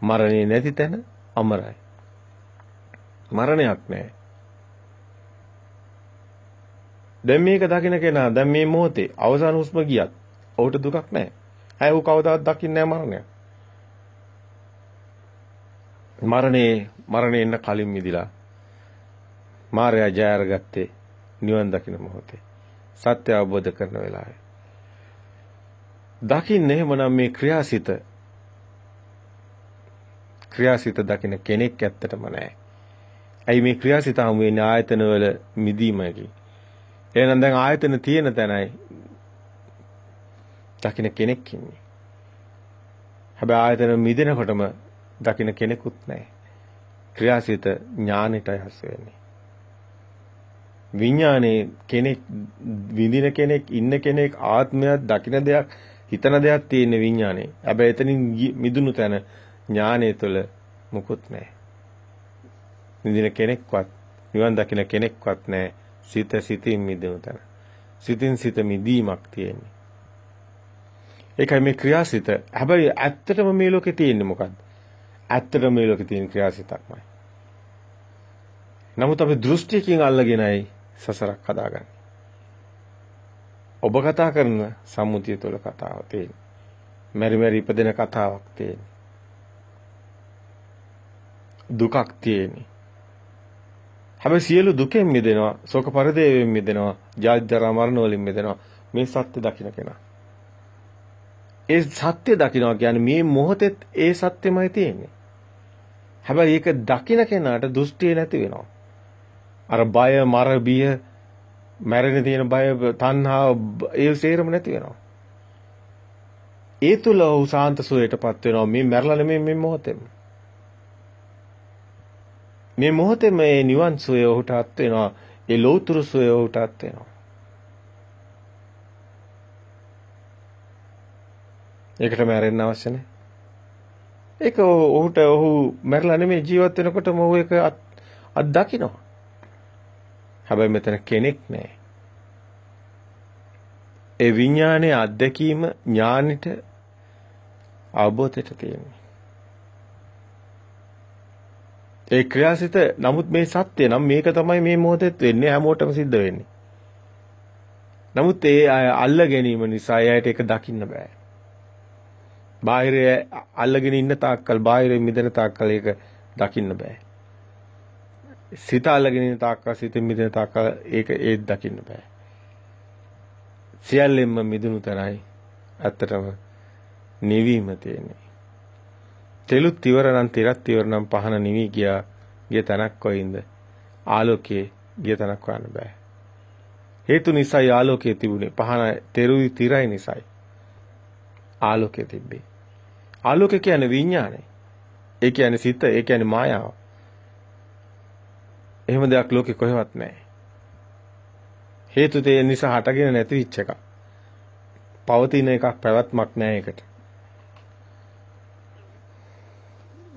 මරණේ නැති තැන අමරයි. මරණයක් නැහැ. දැන් මේක දකින්න කෙනා දැන් මේ මොහොතේ අවසාන හුස්ම ගියත් ඔහුට දුකක් නැහැ. හැබැයි ඌ කවදාවත් දකින්නේ නැහැ මරණය. මරණේ එන්න කලින් මිදිලා මාර්යා ජය අරගත්තේ නිවන් දකින්න මොහොතේ. සත්‍ය අවබෝධ කරන වෙලාවේ. දකින්නේ එහෙමනම් මේ ක්‍රියාසිත දකින්න කෙනෙක් ඇත්තටම නැහැ. ඇයි මේ ක්‍රියාසිත හමු වෙන්නේ ආයතන වල මිදීමකි. එහෙනම් දැන් ආයතන තියෙන තැනයි දකින්න කෙනෙක් ඉන්නේ. හැබැයි ආයතන මිදෙනකොටම දකින්න කෙනෙකුත් නැහැ. ක්‍රියාසිත ඥානෙටයි හස් වෙන්නේ. විඥානේ කෙනෙක් විඳින කෙනෙක් ඉන්න කෙනෙක් ආත්මයක් දකින්න දෙයක් හිතන දෙයක් තියෙන විඥානේ. හැබැයි එතනින් මිදුණු තැන ඥානය තුළ මුකුත් නැහැ. විඳින කෙනෙක්වත් නිවන් දකින්න කෙනෙක්වත් නැහැ. සිතින් මිදුණු තැන. සිතින් සිත මිදීමක් තියෙන්නේ. ඒකයි මේ ක්‍රියාසිත. හැබැයි ඇත්තටම මේ ලෝකේ තියෙන්නේ මොකද්ද? ඇත්තටම මේ ලෝකේ තියෙන ක්‍රියාසිතක්මයි. නමුත් අපි දෘෂ්ටියකින් අල්ලගෙනයි සසරක් හදාගන්නේ. ඔබ කතා කරන සම්මුතිය තුළ කතාව තියෙන්නේ. මෙරි ඉපදෙන කතාවක් තියෙන්නේ. දුකක් තියෙන්නේ. හැබැයි සියලු දුකෙන් මිදෙනවා, ශෝක පරිදේවයෙන් මිදෙනවා, ජාති ජරා මරණ වලින් මිදෙනවා මේ සත්‍ය දකින්න කෙනා. ඒ සත්‍ය දකින්නවා කියන්නේ මේ මොහොතෙත් ඒ සත්‍යමයි තියෙන්නේ. හැබැයි ඒක දකින්න කෙනාට දෘෂ්ටිය නැති වෙනවා. අර බය, මර, බිය, මැරෙන්න තියෙන බය, තණ්හාව ඒ සේරම නැති වෙනවා. ඒ තුල උ සාන්ත සුවයටපත් වෙනවා. මේ මැරලා නෙමෙයි මේ මොහොතෙම. මේ මොහොතේම මේ නිවන් සුවය ඔහුට අත් වෙනවා. ඒ ලෞතර සුවය ඔහුට අත් වෙනවා. ඒකට මැරෙන්න අවශ්‍ය නැහැ. ඒක ඔහු මැරලා නෙමෙයි ජීවත් වෙනකොටම ඔහු ඒක අත් දකින්නවා. හැබැයි මෙතන කෙනෙක් නැහැ. ඒ විඥානයේ අත්දැකීම ඥානෙට අවබෝධයට තියෙනවා. ඒ ක්‍රියාසිත නමුත් මේ සත්‍ය නම් මේක තමයි මේ මොහොතේත් වෙන්නේ හැමෝටම සිද්ධ වෙන්නේ. නමුත් ඒ අල්ල ගැනීම නිසා එයාට ඒක දකින්න බෑ. බාහිරය අල්ලගෙන ඉන්න තාක්කල් බාහිරෙන් මිදෙන තාක්කල් ඒක දකින්න බෑ. සිත අල්ලගෙන ඉන්න තාක්කල් සිතින් මිදෙන තාක්කල් ඒක ඒත් දකින්න බෑ. සියල්ලෙන්ම මිදුණු තරයි ඇත්තටම නිවීම තියෙන්නේ. තෙලුත් ඉවර නම් තිරත් ඉවර නම් පහන නිවි ගිය තැනක් කොයින්ද? ආලෝකයේ ගිය තැනක් හොයන්න බෑ. හේතු නිසායි ආලෝකයේ තිබුණේ. පහන තෙරුයි තිරයි නිසායි ආලෝකයේ තිබ්බේ. ආලෝකය කියන්නේ විඥානය. ඒ කියන්නේ සිත, ඒ කියන්නේ මායාව. එහෙම දෙයක් ලෝකේ කොහෙවත් නැහැ. හේතු තේ නිසා හටගෙන නැති විච් එකක්. පවතින එකක් පැවැත්මක් නැහැ ඒකට.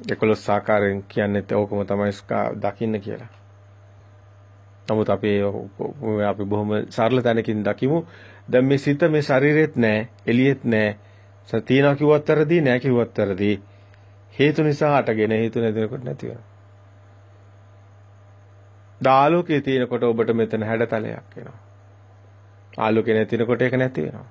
11 ආකාරයෙන් කියන්නේ ඕකම තමයි දකින්න කියලා. නමුත් අපි බොහොම සරල තැනකින් දකිමු. දැන් මේ සිත මේ ශරීරෙත් නැහැ, එළියෙත් නැහැ, තියනවා කිව්වත් වැරදි, නැහැ කිව්වත් වැරදි. හේතු නිසා හටගෙන හේතු නැතිනකොට නැති වෙනවා. ආලෝකයේ තියෙනකොට ඔබට මෙතන හැඩතලයක් එනවා. ආලෝකේ නැතිනකොට ඒක නැති වෙනවා.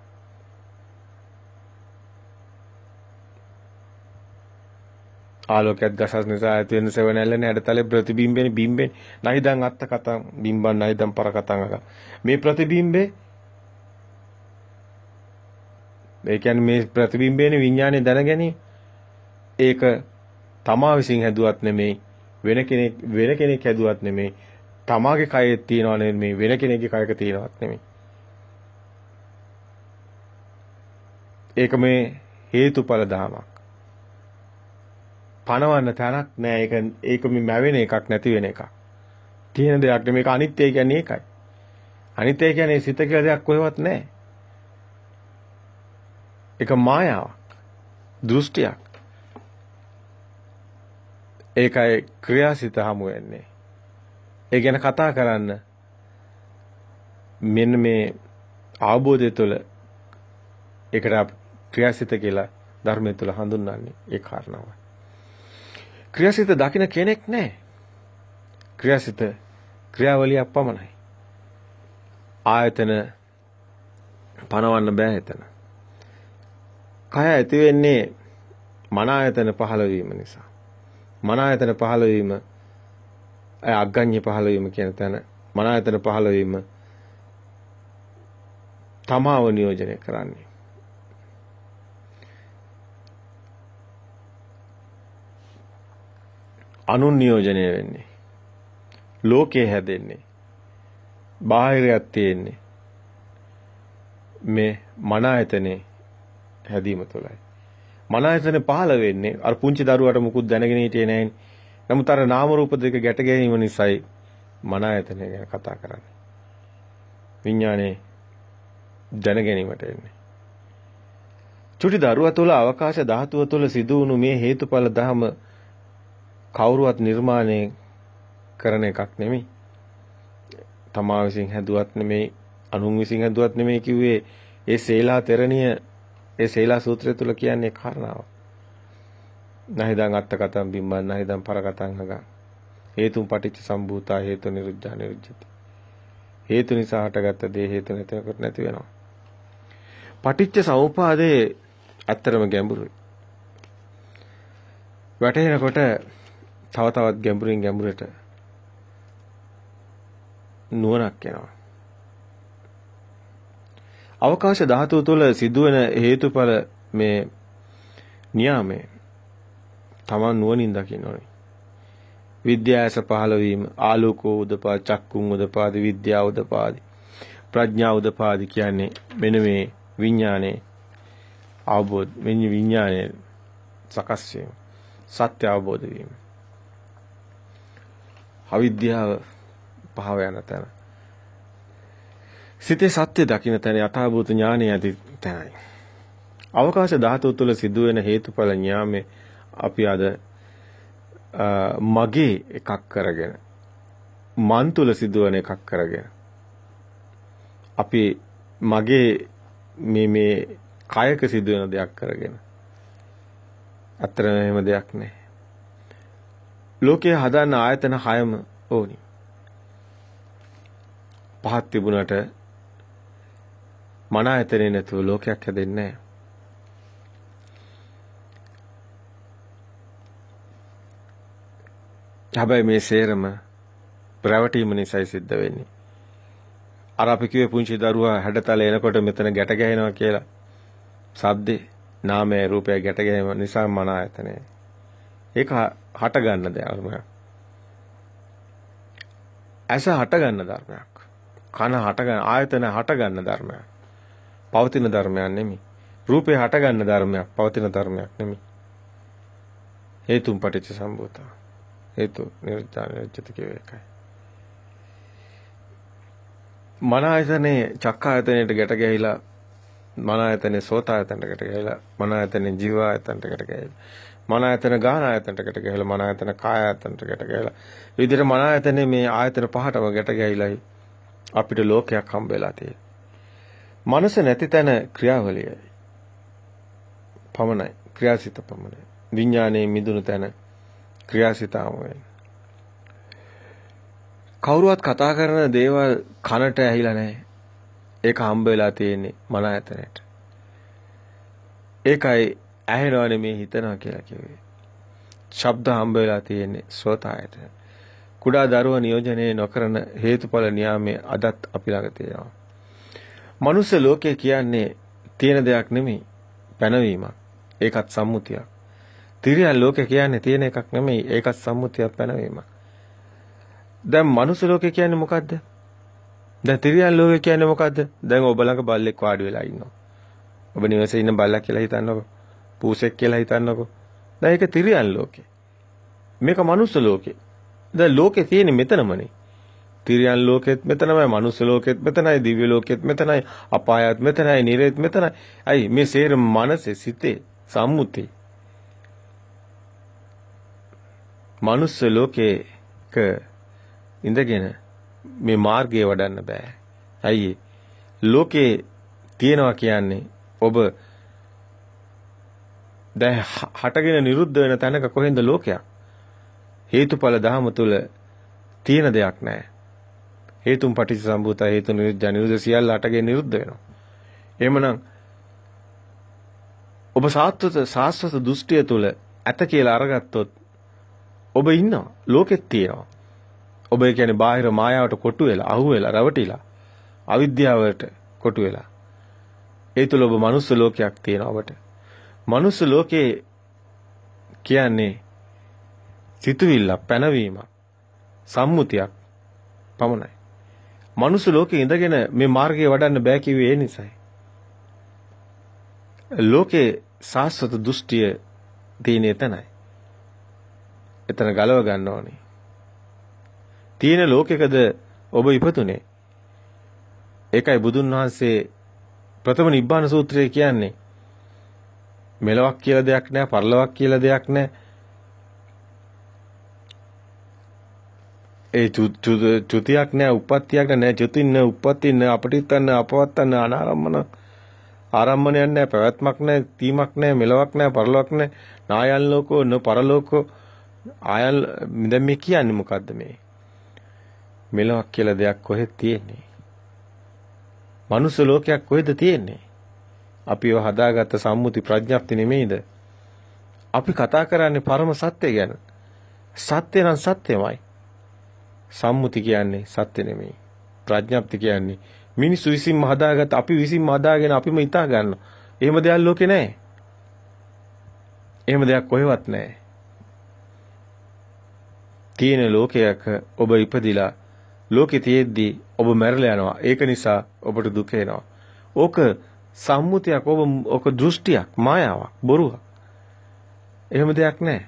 ආලෝකයක් ගසස් නිසා ඇති වෙන සෙවණැල්ලනේ හැඩතලේ ප්‍රතිබිම්බෙනේ බිම්බෙනේ. නයිදන් අත්ත කතං බිම්බන් නයිදන් පර කතං අක. මේ ප්‍රතිබිම්බේ ඒ කියන්නේ මේ ප්‍රතිබිම්බේනේ විඥානේ දැනගැනීම. ඒක තමා විසින් හැදුවත් නෙමෙයි වෙන කෙනෙක් හැදුවත් නෙමෙයි. තමාගේ කයේ තියනව නෙමෙයි වෙන කෙනෙක්ගේ කයක තියනවත් නෙමෙයි. ඒක මේ හේතුඵල ධමයක්. පණවන්න තැනක් නෑ. ඒක මේ මැවෙන එකක් නැති වෙන එකක්. තියෙන දෙයක් නෙමෙයි. මේක අනිත්‍යය කියන්නේ ඒකයි. අනිත්‍යය කියන්නේ සිත කියලා දෙයක් කොහෙවත් නෑ. ඒක මායාවක්. දෘෂ්ටියක්. ඒකයි ක්‍රියාසිත හමු වෙන්නේ. ඒ ගැන කතා කරන්න මෙන්න මේ අවබෝධය තුළ ඒකට ක්‍රියාසිත කියලා ධර්මය තුළ හඳුන්වන්නේ ඒ කාරණාවයි. ක්‍රියාසිත දකින්න කෙනෙක් නැහැ. ක්‍රියාසිත ක්‍රියාවලියක් පමණයි. ආයතන පනවන්න බෑ එතන. කය ඇති වෙන්නේ මන ආයතන පහළ වීම නිසා. මන ආයතන පහළ වීම අග්ගඤ්ඤ පහළ වීම කියන තැන මන ආයතන පහළ වීම තමාව නියෝජනය කරන්නේ. අනුන් නියෝජනය වෙන්නේ. ලෝකේ හැදෙන්නේ. බාහිරයක් තියෙන්නේ. මේ මන ආයතනේ හැදීම තුළයි. මන ආයතනේ පහළ වෙන්නේ අර පුංචි දරුවාට මුකුත් දැනගෙන හිටියේ නැහැ. නමුත් අර නාම රූප දෙක ගැට ගැනීම නිසායි මන ආයතනය ගැන කතා කරන්නේ. විඥානේ දැන ගැනීමට එන්නේ. චුටි දරුවා තුළ අවකාශ ධාතුව තුළ සිදු වුණු මේ හේතුඵල ධම කවුරුවත් නිර්මාණය කරන එකක් නෙමෙයි. තමා විසින් හැදුවත් නෙමෙයි, අනුන් විසින් හැදුවත් නෙමෙයි කිව්වේ ඒ සේලා තෙරණිය ඒ සේලා සූත්‍රය තුල කියන්නේ කාරණාව. නහිදං අත්ත කතං බිම්බං නහිදං පර කතං හගං. හේතුන් පටිච්ච සම්භූතා හේතු නිරුද්ධා නිරුද්ධති. හේතු නිසා හටගත්ත දේ හේතු නැතිකොට නැති වෙනවා. පටිච්ච සමුපාදේ ඇත්තරම ගැඹුරුයි. වැටෙනකොට තව තවත් ගැඹුරින් ගැඹුරට නුවණක් එනවා. අවකාශ ධාතුව තුළ සිදුවෙන හේතුඵල මේ නියාමය තමන් නුවණින් දකින්න ඕනේ. විද්‍යාස පහළ වීම, ආලෝකෝ උදපාද, චක්කුම් උදපාද, විද්‍යාව උදපාද, ප්‍රඥා උදපාද කියන්නේ මෙන්න මේ විඥානයේ අවබෝධ මෙන්න විඥානයේ සකස් වීම, සත්‍ය අවබෝධ වීම. අවිද්‍යාව පහව යන තැන. සිතේ සත්‍ය දකින්න තැන යථාභූත ඥානය ඇති තැනයි. අවකාශ ධාතුව තුළ සිදුවෙන හේතුඵල ඥාමේ අපි අද මගේ එකක් කරගෙන මන් තුළ සිදුවන එකක් කරගෙන අපි මගේ මේ කායක සිදුවෙන දෙයක් කරගෙන අතරම එහෙම දෙයක් නැහැ. ලෝකයේ හදන්න ආයතන 6ම ඕනි. පහක් තිබුණාට මන ආයතනේ නැතුව ලෝකයක් හැදෙන්නේ නැහැ. හැබැයි මේ සේරම ප්‍රවටීම නිසායි සිද්ධ වෙන්නේ. අර අපි කිව්වේ පුංචි දරුවා හැඩතල එනකොට මෙතන ගැට ගැහෙනවා කියලා. සද්දේ නාමයේ රූපය ගැට ගැනීම නිසා මන ආයතනය. ඒක හට ගන්න ධර්මයක්. ඇස හට ගන්න ධර්මයක්. කන හට ගන්න ආයතන හට ගන්න ධර්මයක්. පවතින ධර්මයක් නෙමෙයි. රූපේ හට ගන්න ධර්මයක්, පවතින ධර්මයක් නෙමෙයි. හේතුන් පටිච්ච සම්භූතා. හේතු නිරුද්ධා නිරුද්ධති කියවේ එකයි. මන ආයතනේ චක්ක ආයතනයට ගැට ගැහිලා මන ආයතනේ සෝත ආයතනයට ගැට ගැහිලා මන ආයතනේ ජීව ආයතනයට ගැට ගැහිලා මන ආයතන ගාන ආයතනයට ගැට ගැහිලා මන ආයතන කාය ආයතනයට ගැට ගැහිලා විදිහට මන ආයතනේ මේ ආයතන පහටම ගැට ගැහිලායි අපිට ලෝකයක් හම්බ වෙලා තියෙන්නේ. මනස නැති තැන ක්‍රියාවලියයි. පමණයි. ක්‍රියාසිත පමණයි. විඥානයේ මිදුණු තැන ක්‍රියාසිතාම වෙන්නේ. කවුරුවත් කතා කරන දේවල් කනට ඇහිලා නැහැ. ඒක හම්බ වෙලා තියෙන්නේ මන ආයතනයට. ඒකයි ඇහෙනවා නෙමෙයි හිතනවා කියලා කිව්වේ. ශබ්ද හම්බ වෙලා තියෙන්නේ සෝත ආයතන. කුඩා දරුවා නියෝජනය නොකරන හේතුඵල න්‍යාමයේ අදත් අපි ළඟ තියෙනවා. මනුස්ස ලෝකය කියන්නේ තියෙන දෙයක් නෙමෙයි පැනවීමක්. ඒකත් සම්මුතියක්. තිරියන් ලෝකය කියන්නේ තියෙන එකක් නෙමෙයි ඒකත් සම්මුතියක් පැනවීමක්. දැන් මනුස්ස ලෝකය කියන්නේ මොකද්ද? දැන් තිරියන් ලෝකය කියන්නේ මොකද්ද? දැන් ඔබ ළඟ බල්ලෙක් වාඩි වෙලා ඉන්නවා. ඔබ නිවසේ ඉන්න බල්ලා කියලා හිතන්නකෝ. පූසෙක් කියලා හිතන්නකෝ. දැන් ඒක තිරියන් ලෝකේ. මේක මනුස්ස ලෝකේ. දැන් ලෝකේ තියෙන්නේ මෙතනමනේ. තිරියන් ලෝකෙත් මෙතනමයි, මනුස්ස ලෝකෙත් මෙතනයි, දිව්‍ය ලෝකෙත් මෙතනයි, අපායත් මෙතනයි, නිරේත් මෙතනයි. අයි මේ සේරම මනසේ, සිතේ, සම්මුතිය. මනුස්ස ලෝකේක ඉඳගෙන මේ මාර්ගය වඩන්න බෑ. ඇයි? ලෝකේ තියනවා කියන්නේ ඔබ දැන් හටගෙන නිරුද්ධ වෙන තැනක කොහෙන්ද ලෝකයක්? හේතුඵල ධහම තුල තියෙන දෙයක් නැහැ. හේතුන් පටිච්චසමුප්පාද හේතු නිරුද්ධ සියල්ල හටගෙන නිරුද්ධ වෙනවා. එහෙමනම් ඔබ සාස්වත දෘෂ්ටිය තුල ඇත කියලා අරගත්තොත් ඔබ ඉන්නවා. ලෝකෙත් තියෙනවා. ඔබ කියන්නේ බාහිර මායාවට කොටු වෙලා, අහු වෙලා, රැවටිලා, අවිද්‍යාවට කොටු වෙලා. ඒ තුල ඔබ මනුස්ස ලෝකයක් තියෙනවා ඔබට. මනුස්ස ලෝකේ කියන්නේ සිතුවිල්ල, පැනවීමක්, සම්මුතියක් පමණයි. මනුස්ස ලෝකේ ඉඳගෙන මේ මාර්ගය වඩන්න බෑ කිව්වේ ඒ නිසයි. ලෝකේ සාස්වත දෘෂ්ටිය තියෙන එතනයි. එතන ගලව ගන්න ඕනේ. තියෙන ලෝකයකද ඔබ ඉපතුනේ? ඒකයි බුදුන් වහන්සේ ප්‍රථම නිබ්බාන සූත්‍රයේ කියන්නේ මෙලොවක් කියලා දෙයක් නැහැ, පරලොවක් කියලා දෙයක් නැහැ. ඒ චුතියක් නැහැ, උප්පත්තියක් නැහැ, චුතින්න උප්පත්තින්න අපටිත්තන්න අපවත්තන්න අනාරම්මන ආරම්මණයක් නැහැ, පැවැත්මක් නැහැ, තීමක් නැහැ, මෙලොවක් නැහැ, පරලොවක් නැහැ, නායන් ලෝකෝ න පරලෝකෝ ආයල්. දැන් මේ කියන්නේ මොකද්ද මේ? මෙලොවක් කියලා දෙයක් කොහෙද තියෙන්නේ? මනුස්ස ලෝකයක් කොහෙද තියෙන්නේ? අපිව හදාගත්ත සම්මුති ප්‍රඥප්ති නෙමෙයිද? අපි කතා කරන්නේ පරම සත්‍ය ගැන. සත්‍ය නම් සත්‍යමයි. සම්මුති කියන්නේ සත්‍ය නෙමෙයි. ප්‍රඥප්ති කියන්නේ මිනිස්සු විසින්ම හදාගත්ත, අපි විසින්ම හදාගෙන අපිම හිතා ගන්නවා. එහෙම දෙයක් ලෝකේ නැහැ. එහෙම දෙයක් කොහෙවත් නැහැ. තියෙන ලෝකයක ඔබ ඉපදිලා ලෝකේ තියෙද්දි ඔබ මැරලා යනවා. ඒක නිසා ඔබට දුක එනවා. ඕක සම්මුතියක්, ඕක දෘෂ්ටියක්, මායාවක්, බොරුවක්. එහෙම දෙයක් නැහැ.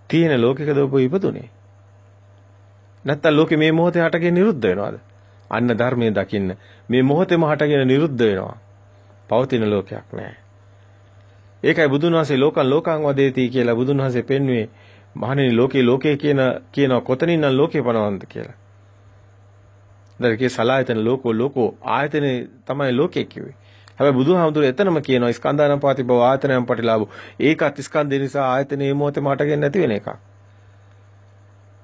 තියෙන ලෝකයකද ඔබ ඉපදුනේ? නැත්තම් ලෝකේ මේ මොහොතේ හටගෙන නිරුද්ධ වෙනවද? අන්න ධර්මයේ දකින්න. මේ මොහොතේම හටගෙන නිරුද්ධ වෙනවා. පවතින ලෝකයක් නැහැ. ඒකයි බුදුන් වහන්සේ ලෝකං වදේති කියලා බුදුන් වහන්සේ පෙන්වුවේ. මහණෙනි ලෝකේ කියන කොතනින්නම් ලෝකේ පනවන්නද කියලා. දරකේ සලායතන ලෝකෝ ආයතනේ තමයි ලෝකේ කිව්වේ. හැබැයි බුදුහාමුදුරුවෝ එතනම කියනවා ස්කන්ධානම් පාති බව ආයතනයන් පටිලාභෝ. ඒකත් ස්කන්ධය නිසා ආයතනේ මොහොතේ මාටගෙන නැති වෙන එකක්.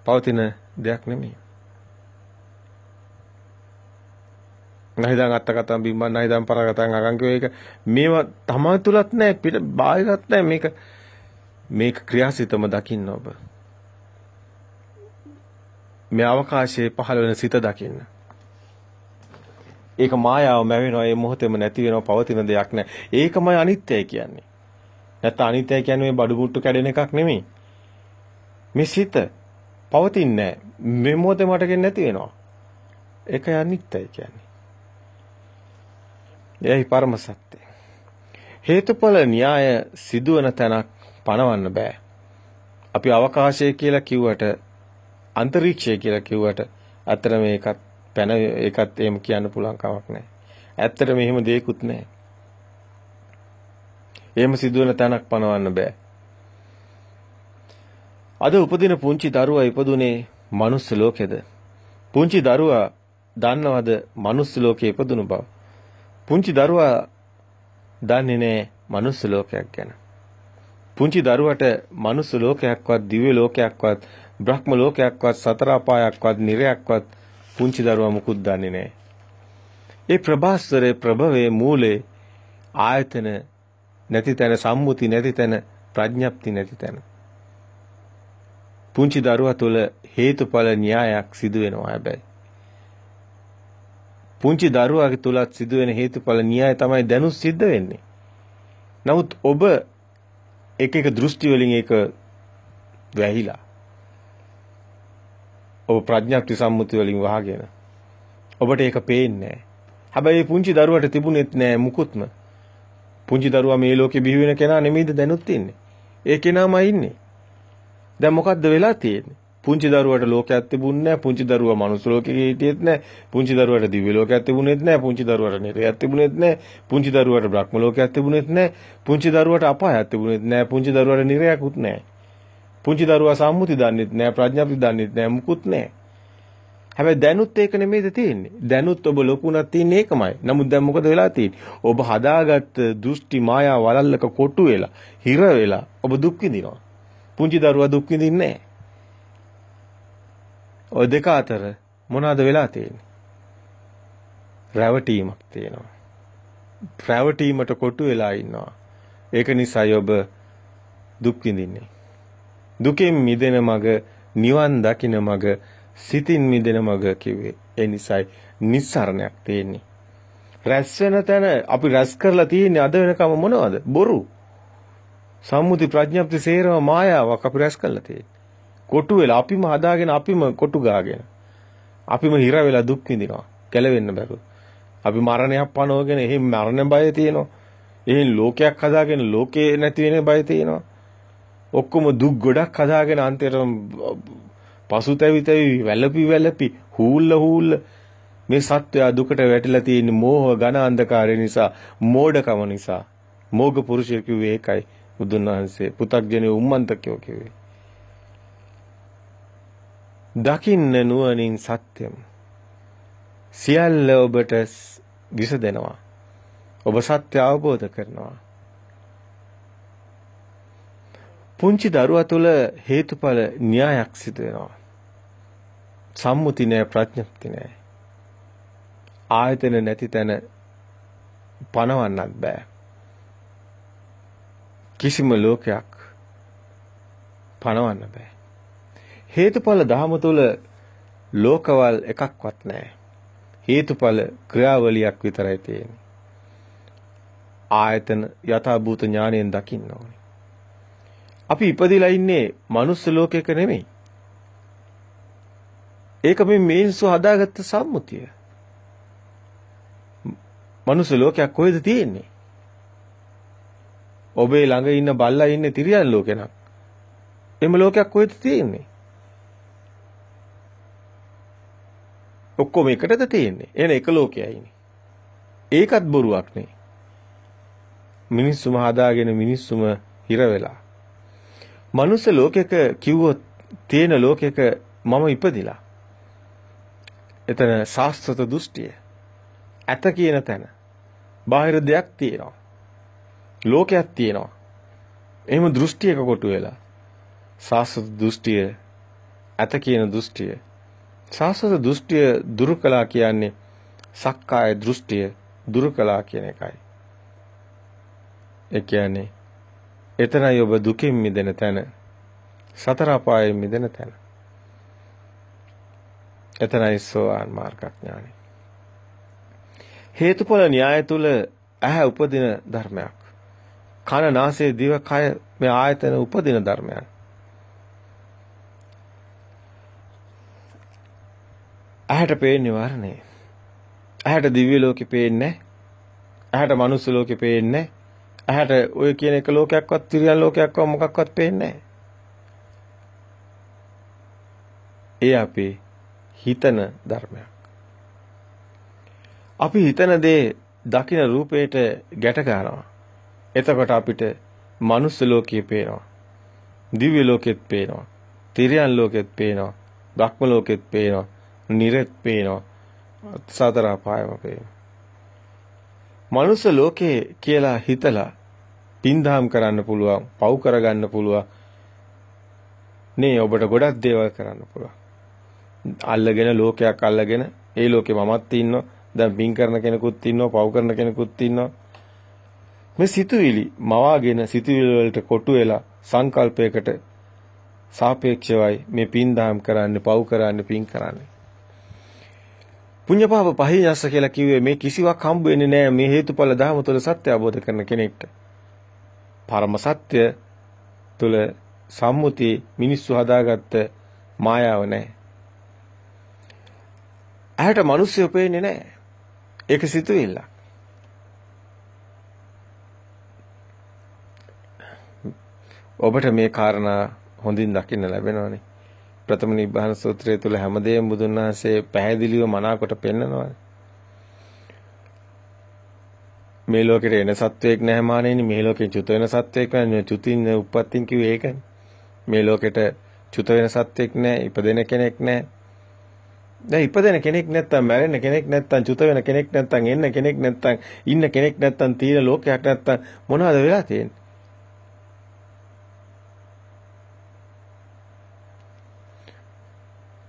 පවතින දෙයක් නෙමෙයි. නැහිදන් අත්තකතම් බිම්බන් නැහිදන් පරගතන් අගංකෝ ඒක මේවා තමයි තුලත් නැහැ, පිට බාහිරත් නැහැ. මේක ක්‍රියාසිතම දකින්න ඔබ. මේ අවකාශයේ පහළ වෙන සිත දකින්න. ඒක මායාව මැවෙනවා, ඒ මොහොතේම නැති වෙනවා, පවතින දෙයක් නැහැ. ඒකමයි අනිත්‍යයි කියන්නේ. නැත්නම් අනිත්‍යයි කියන්නේ මේ බඩු මුට්ටු කැඩෙන එකක් නෙමෙයි. මේ සිත පවතින්නේ නැහැ. මේ මොහොතේ මටගෙන නැති වෙනවා. ඒකයි අනිත්‍යයි කියන්නේ. එයයි පරම සත්‍ය. හේතුඵල න්‍යාය සිදුවන තැනක් පණවන්න බෑ. අපි අවකාශය කියලා කිව්වට, අන්තරීක්ෂය කියලා කිව්වට අතර ඒකත් එහෙම කියන්න පුළුවන් කමක් නැහැ. ඇත්තටම එහෙම දෙයක්වත් නැහැ. එහෙම සිදුවන තැනක් පණවන්න බෑ. අද උපදින පුංචි දරුවා ඉපදුනේ මනුස්ස ලෝකෙද? පුංචි දරුවා දන්නවද මනුස්ස ලෝකේ ඉපදුණු බව? පුංචි දරුවා දන්නේ නැහැ මනුස්ස ලෝකයක් ගැන. පුංචි දරුවට මනුස්ස ලෝකයක්වත් දිව්‍ය ලෝකයක්වත් බ්‍රහ්ම ලෝකයක්වත් සතර අපායක්වත් නිරයක්වත් පුංචි දරුවා මුකුත් දන්නේ නැහැ. ඒ ප්‍රභාස්වරේ ප්‍රභවයේ මූලේ ආයතන නැති තැන, සම්මුති නැති තැන, ප්‍රඥප්ති නැති තැන. පුංචි දරුවා තුළ හේතුඵල න්‍යායක් සිදු වෙනවා හැබැයි. පුංචි දරුවාගේ තුලත් සිදුවෙන හේතුඵල න්‍යාය තමයි දැනුත් සිද්ධ වෙන්නේ. නමුත් ඔබ එක දෘෂ්ටි වලින් ඒක වැහිලා. ඔබ ප්‍රඥාප්ති සම්මුති වලින් වහගෙන. ඔබට ඒක පේන්නේ නැහැ. හැබැයි පුංචි දරුවට තිබුණෙත් නැහැ මුකුත්ම. පුංචි දරුවා මේ ලෝකේ බිහි වෙන කෙනා නෙමෙයිද දැනුත් ඉන්නේ. ඒ කෙනාමයි ඉන්නේ. දැන් මොකද්ද වෙලා තියෙන්නේ? පුංචි දරුවට ලෝකයක් තිබුණේ නැහැ. පුංචි දරුවා මනුස්ස ලෝකෙක හිටියෙත් නැහැ. පුංචි දරුවට දිව්‍ය ලෝකයක් තිබුණෙත් නැහැ. පුංචි දරුවට නිරයක් තිබුණෙත් නැහැ. පුංචි දරුවට බ්‍රහ්ම ලෝකයක් තිබුණෙත් නැහැ. පුංචි දරුවට අපායක් තිබුණෙත් නැහැ. පුංචි දරුවට නිරයක්වත් නැහැ. පුංචි දරුවා සම්මුති දන්නෙත් නැහැ. ප්‍රඥාප්ති දන්නෙත් නැහැ. මුකුත් නැහැ. හැබැයි දැනුත් ඒක නෙමෙයිද තියෙන්නේ. දැනුත් ඔබ ලොකුණක් තියෙන්නේ ඒකමයි. නමුත් දැන් මොකද වෙලා තියෙන්නේ? ඔබ හදාගත්ත දෘෂ්ටි මායා වලල්ලක කොටු වෙලා, හිර වෙලා ඔබ දුක් විඳිනවා. පුංචි දරුවා දුක් විඳින්නේ නැහැ. ඔය දෙක අතර මොනවද වෙලා තියෙන්නේ? රැවටීමක් තියෙනවා. රැවටීමට කොටු වෙලා ඉන්නවා. ඒක නිසායි ඔබ දුක් විඳින්නේ. දුකෙන් මිදෙන මඟ, නිවන් දකින මඟ, සිතින් මිදෙන මඟ කිව්වේ. ඒ නිසායි නිස්සරණයක් තියෙන්නේ. රැස් වෙන තැන අපි රැස් කරලා තියෙන්නේ අද වෙනකම මොනවද? බොරු. සම්මුති ප්‍රඥප්ති සේරම මායාවක් අපි රැස් කරලා තියෙන්නේ. කොටු වෙලා අපිම හදාගෙන අපිම කොටු ගාගෙන. අපිම හිර වෙලා දුක් විඳිනවා. ගැලවෙන්න බැරුව. අපි මරණයක් පනවගෙන එහෙම මරණ බය තියෙනවා. එහෙන් ලෝකයක් හදාගෙන ලෝකේ නැති වෙන බය තියෙනවා. ඔක්කොම දුක් ගොඩක් හදාගෙන අන්තිමට පසුතැවි වැළපි හූල්ල මේ සත්වයා දුකට වැටිලා තියෙන මෝහ ඝන අන්ධකාරය නිසා, මෝඩකම නිසා. මෝග පුරුෂය කිව්වේ ඒකයි. බුදුන් වහන්සේ පු탁ජනේ උම්මන්තකයෝ කිව්වේ. දකින්න නුවණින් සත්‍යම් සියල්ල ඔබට විසදෙනවා. ඔබ සත්‍ය අවබෝධ කරනවා. පුංචි දරුවා තුළ හේතුඵල න්‍යායක් සිදු වෙනවා. සම්මුති නෑ, ප්‍රඥප්ති නෑ. ආයතන නැති තැන පනවන්නත් බෑ. කිසිම ලෝකයක් පනවන්න බෑ. හේතුඵල ධහම තුල ලෝකවල එකක්වත් නැහැ. හේතුඵල ක්‍රියාවලියක් විතරයි තියෙන්නේ. ආයතන යථාභූත ඥාණයෙන් දකින්න ඕනේ. අපි ඉපදිලා ඉන්නේ මනුස්ස ලෝකයක නෙමෙයි. ඒක මේ මිනිස්සු හදාගත්ත සම්මුතිය. මනුස්ස ලෝකයක් කොහෙද තියෙන්නේ? ඔබේ ළඟ ඉන්න බල්ලා ඉන්නේ තිරියන් ලෝකේ නක්. එම ලෝකයක් කොහෙද තියෙන්නේ? ඔක්කොම එකටද තියෙන්නේ. එන එක ලෝකයයිනේ. ඒකත් බොරුවක් නේ. මිනිස්සුම හදාගෙන මිනිස්සුම හිර වෙලා. මනුස්ස ලෝකයක කිව්වොත් තියෙන ලෝකයක මම ඉපදිලා. එතන සාස්ත්‍රත දෘෂ්ටිය. ඇත කියන තැන. බාහිර දෙයක් තියෙනවා. ලෝකයක් තියෙනවා. එහෙම දෘෂ්ටියක කොටු වෙලා. සාස්ත්‍රත දෘෂ්ටිය, ඇත කියන දෘෂ්ටිය. සාස්ත්‍රත දෘෂ්ටිය දුරු කළා කියන්නේ සක්කාය දෘෂ්ටිය දුරු කළා කියන එකයි. ඒ කියන්නේ එතනයි ඔබ දුකින් මිදෙන තැන, සතර අපායෙන් මිදෙන තැන. එතනයි සෝවාන් මාර්ගඥානයි. හේතුඵල න්‍යාය තුල ඇහැ උපදින ධර්මයක්. කන, නාසය, දිව, කය මේ ආයතන උපදින ධර්මයක්. ඇහැට පේන්නේ වර්ණේ. ඇහැට දිව්‍ය ලෝකෙ පේන්නේ. ඇහැට මනුස්ස ලෝකෙ පේන්නේ. ඇහැට ඔය කියන එක ලෝකයක්වත් තිරියන් ලෝකයක්වත් මොකක්වත් පේන්නේ නැහැ. ඒ අපේ හිතන ධර්මයක්. අපි හිතන දේ දකින රූපයට ගැට ගන්නවා. එතකොට අපිට මනුස්ස ලෝකයේ පේනවා. දිව්‍ය ලෝකෙත් පේනවා. තිරියන් ලෝකෙත් පේනවා. බ්‍රහ්ම ලෝකෙත් පේනවා. නිරෙත් පේනවා. සතර අපායම පේනවා. මනුස්ස ලෝකේ කියලා හිතලා පින්දහම් කරන්න පුළුවන්, පව් කරගන්න පුළුවන්. නේ ඔබට ගොඩක් දේවල් කරන්න පුළුවන්. අල්ලගෙන ලෝකයක් අල්ලගෙන ඒ ලෝකේ මමත් ඉන්නවා. දැන් පින් කරන කෙනෙකුත් ඉන්නවා, පව් කරන කෙනෙකුත් ඉන්නවා. මේ සිතුවිලි මවාගෙන සිතුවිලි වලට කොටු වෙලා සංකල්පයකට සාපේක්ෂවයි මේ පින් දහම් කරන්නේ, පව් කරන්නේ, පින් කරන්නේ. පුඤ්ඤපාප පහියස්ස කියලා කිව්වේ මේ කිසිවක් හම්බ වෙන්නේ නැහැ මේ හේතුඵල ධර්ම තුළ සත්‍ය අවබෝධ කරන කෙනෙක්ට. පරම සත්‍ය තුළ සම්මුති මිනිස්සු හදාගත්ත මායාව නැහැ. ඇහැට මිනිස්සු පේන්නේ නැහැ. ඒක සිතුවිල්ල. ඔබට මේ කාරණා හොඳින් දකින්න ලැබෙනවනේ. ප්‍රථම නිබ්බාන සූත්‍රය තුල හැමදේම බුදුන් වහන්සේ පැහැදිලිව මනාකොට පෙන්නනවා. මේ ලෝකෙට එන සත්වයක් නැහැ මානෙනි, මේ ලෝකෙ චුත වෙන සත්වයක් නැහැ. චුතින් උප්පත්තින් කිව්වේ ඒකනේ. මේ ලෝකෙට චුත වෙන සත්වයක් නැහැ, ඉපදෙන කෙනෙක් නැහැ. දැන් ඉපදෙන කෙනෙක් නැත්තම්, මැරෙන කෙනෙක් නැත්තම්, චුත වෙන කෙනෙක් නැත්තම්, එන්න කෙනෙක් නැත්තම්, ඉන්න කෙනෙක් නැත්තම්, තීන ලෝකයක් නැත්තම් මොනවද වෙලා තියෙන්නේ?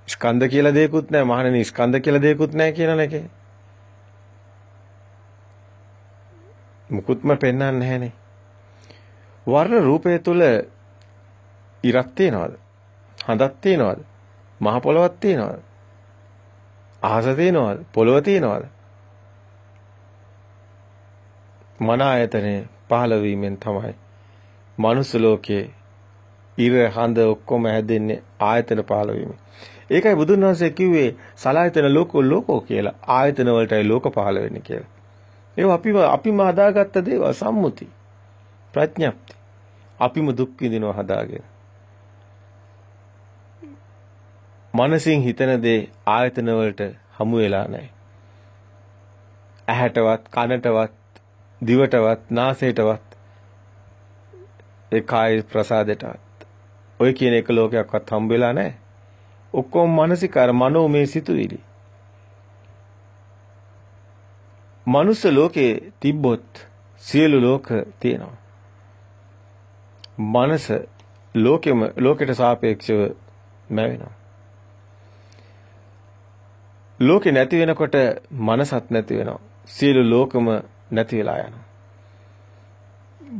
ස්කන්ධ කියලා දෙයක්වත් නැහැ. මහණෙනි ස්කන්ධ කියලා දෙයක්වත් නැහැ කියන එකේ. මුකුත්ම පෙන්වන්නේ නැහනේ. වර්ණ රූපය තුල ඉරක් තියනවද? හඳක් තියනවද? මහ පොළවක් තියනවද? අහස තියනවද? පොළව තියනවද? මන ආයතනේ පහළ වීමෙන් තමයි මනුස්ස ලෝකයේ ඉර හඳ ඔක්කොම හැදෙන්නේ ආයතන පහළ වීමෙන්. ඒකයි බුදුන් වහන්සේ කිව්වේ සලායතන ලෝකෝ කියලා. ආයතන වලටයි ලෝක පහළ වෙන්නේ කියලා. ඒවා අපිම හදාගත්ත දේවල්, සම්මුති, ප්‍රඥප්ති. අපිම දුක් විඳිනවා හදාගෙන. මනසින් හිතන දේ ආයතන වලට හමු වෙලා නැහැ. ඇහැටවත්, කනටවත්, දිවටවත්, නාසයටවත්, ඒ කාය ප්‍රසාදයටවත් ඔය කියන එක ලෝකයක්වත් හම්බ වෙලා නැහැ. ඔක්කොම මානසිකාර මනෝමය සිතුවිලි. මනුස්ස ලෝකේ තිබ්බොත් සියලු ලෝක තියෙනවා. මනස ලෝකෙට සාපේක්ෂව නැවෙනවා. ලෝකේ නැති වෙනකොට මනසත් නැති වෙනවා. සියලු ලෝකම නැති වෙලා යනවා.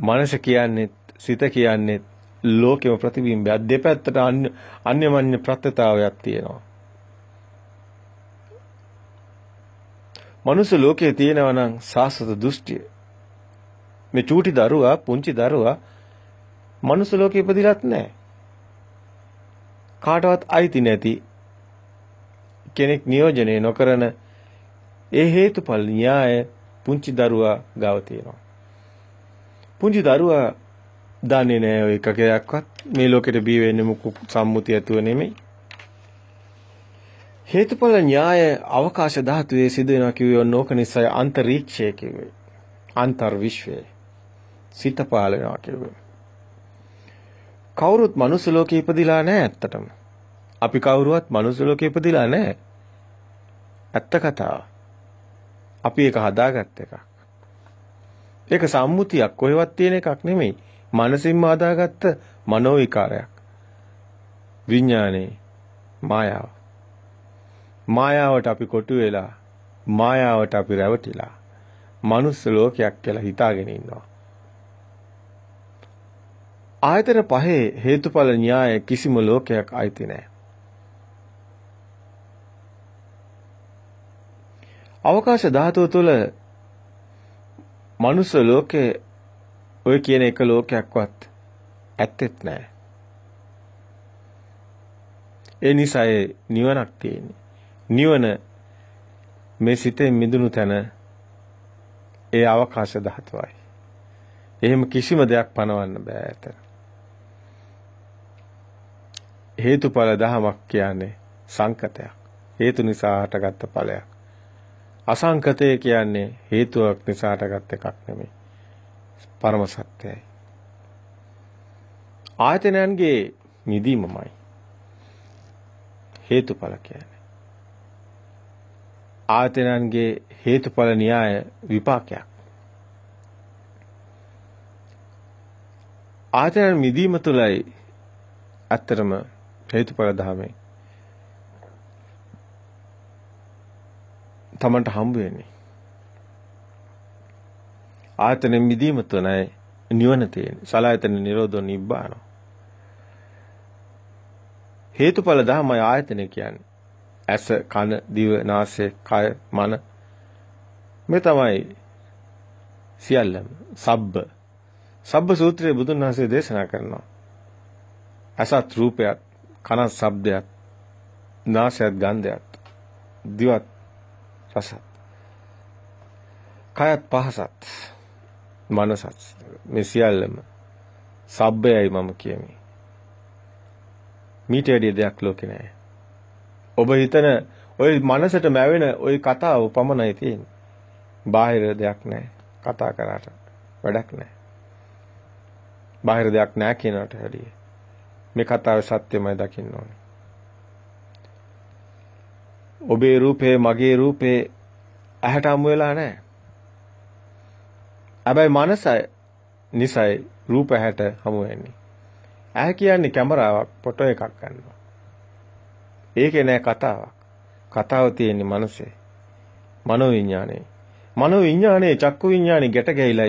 මනස කියන්නේ, සිත කියන්නේ ලෝකෙම ප්‍රතිබිම්බයක්. දෙපැත්තට අන්‍යමඤ්ඤ ප්‍රත්‍යතාවයක් තියෙනවා. මනුස්ස ලෝකයේ තියෙනවා නම් සාස්වත දෘෂ්ටිය. මේ චූටි දරුවා, පුංචි දරුවා මනුස්ස ලෝකෙ ඉපදිලත් නැහැ. කාටවත් අයිති නැති කෙනෙක් නියෝජනය නොකරන ඒ හේතුඵල න්‍යාය පුංචි දරුවා ගාව තියෙනවා. පුංචි දරුවා දන්නේ නැහැ ඔය එකකයක්වත් මේ ලෝකෙට බිහි වෙන්නේ මුකු සම්මුතිය ඇතුව නෙමෙයි. හේතුඵල න්‍යාය අවකාශ ධාතුවේ සිදු වෙනවා කිව්වේ ඕක නිසායි අන්තරීක්ෂය කිව්වේ. අන්තර් විශ්වය. සිත පහළ වෙනවා කිව්වේ. කවුරුත් මනුස්ස ලෝකේ ඉපදිලා නැහැ ඇත්තටම. අපි කවුරුවත් මනුස්ස ලෝකේ ඉපදිලා නැහැ. ඇත්ත කතාව. අපි ඒක හදාගත්ත එකක්. ඒක සම්මුතියක්, කොහෙවත් තියෙන එකක් නෙමෙයි. මනසින්ම හදාගත්ත මනෝ විකාරයක්. විඥානේ මායාව. මායාවට අපි කොටු වෙලා, මායාවට අපි රැවටිලා මනුස්ස ලෝකයක් කියලා හිතාගෙන ඉන්නවා. ආයතන පහේ හේතුඵල න්‍යාය කිසිම ලෝකයක් අයිති නැහැ. අවකාශ ධාතුව තුළ මනුස්ස ලෝකේ ඔය කියන එක ලෝකයක්වත් ඇත්තෙත් නැහැ. ඒ නිසා නිවනක් තියෙන්නේ. නිවන මේ සිතෙන් මිදුණු තැන ඒ අවකාශ ධාතුවයි. එහෙම කිසිම දෙයක් පනවන්න බෑ ඇතන. හේතුඵල දහමක් කියන්නේ සංකතයක්. හේතු නිසා හටගත්ත ඵලයක්. අසංකතය කියන්නේ හේතුවක් නිසා හටගත් එකක් නෙමෙයි. පරම සත්‍යයි. ආයතනයන්ගේ නිදීමමයි හේතුඵල කියන්නේ. ආයතනයන්ගේ හේතුඵල න්‍යාය විපාකයක්. ආයතන මිදීම තුළයි ඇත්තටම හේතුඵල ධර්මයේ තමන්ට හම්බ වෙන්නේ. ආයතන මිදීම තුළයි නිවන තියෙන්නේ. සලආයතන නිරෝධෝ නිබ්බාන. හේතුඵල ධර්මයි ආයතන කියන්නේ. ඇස, කන, දිව, නාසය, කය, මන මේ තමයි සියල්ලම. සබ්බ සූත්‍රයේ බුදුන් වහන්සේ දේශනා කරනවා. අසත් රූපයත්, කනත් ශබ්දයත්, නාසයත් ගන්ධයත්, දිවත් රසත්, කයත් පහසත්, මනසත් මේ සියල්ලම සබ්බයයි මම කියමි. මීට වැඩිය දෙයක් ලෝකේ නැහැ. ඔබ හිතන ওই මනසට මැවෙන ওই කතාව පමණයි තියෙන්නේ. බාහිර දෙයක් නැහැ. කතා කරාට වැඩක් නැහැ. බාහිර දෙයක් නැහැ කියනකට වැඩිය මේ කතාවේ සත්‍යමයි දකින්න ඕනේ. ඔබේ රූපේ මගේ රූපේ ඇහැට හමු වෙලා නැහැ. හැබැයි මනස නිසයි රූප ඇහැට හමු වෙන්නේ. ඇහැ කියන්නේ කැමරාවක් ෆොටෝ එකක් ගන්නවා. ඒකේ නෑ කතාවක්. කතාව තියෙන්නේ මනසේ. මනෝ විඥානේ. මනෝ විඥානේ චක්කු විඥානේ ගැට ගැහිලා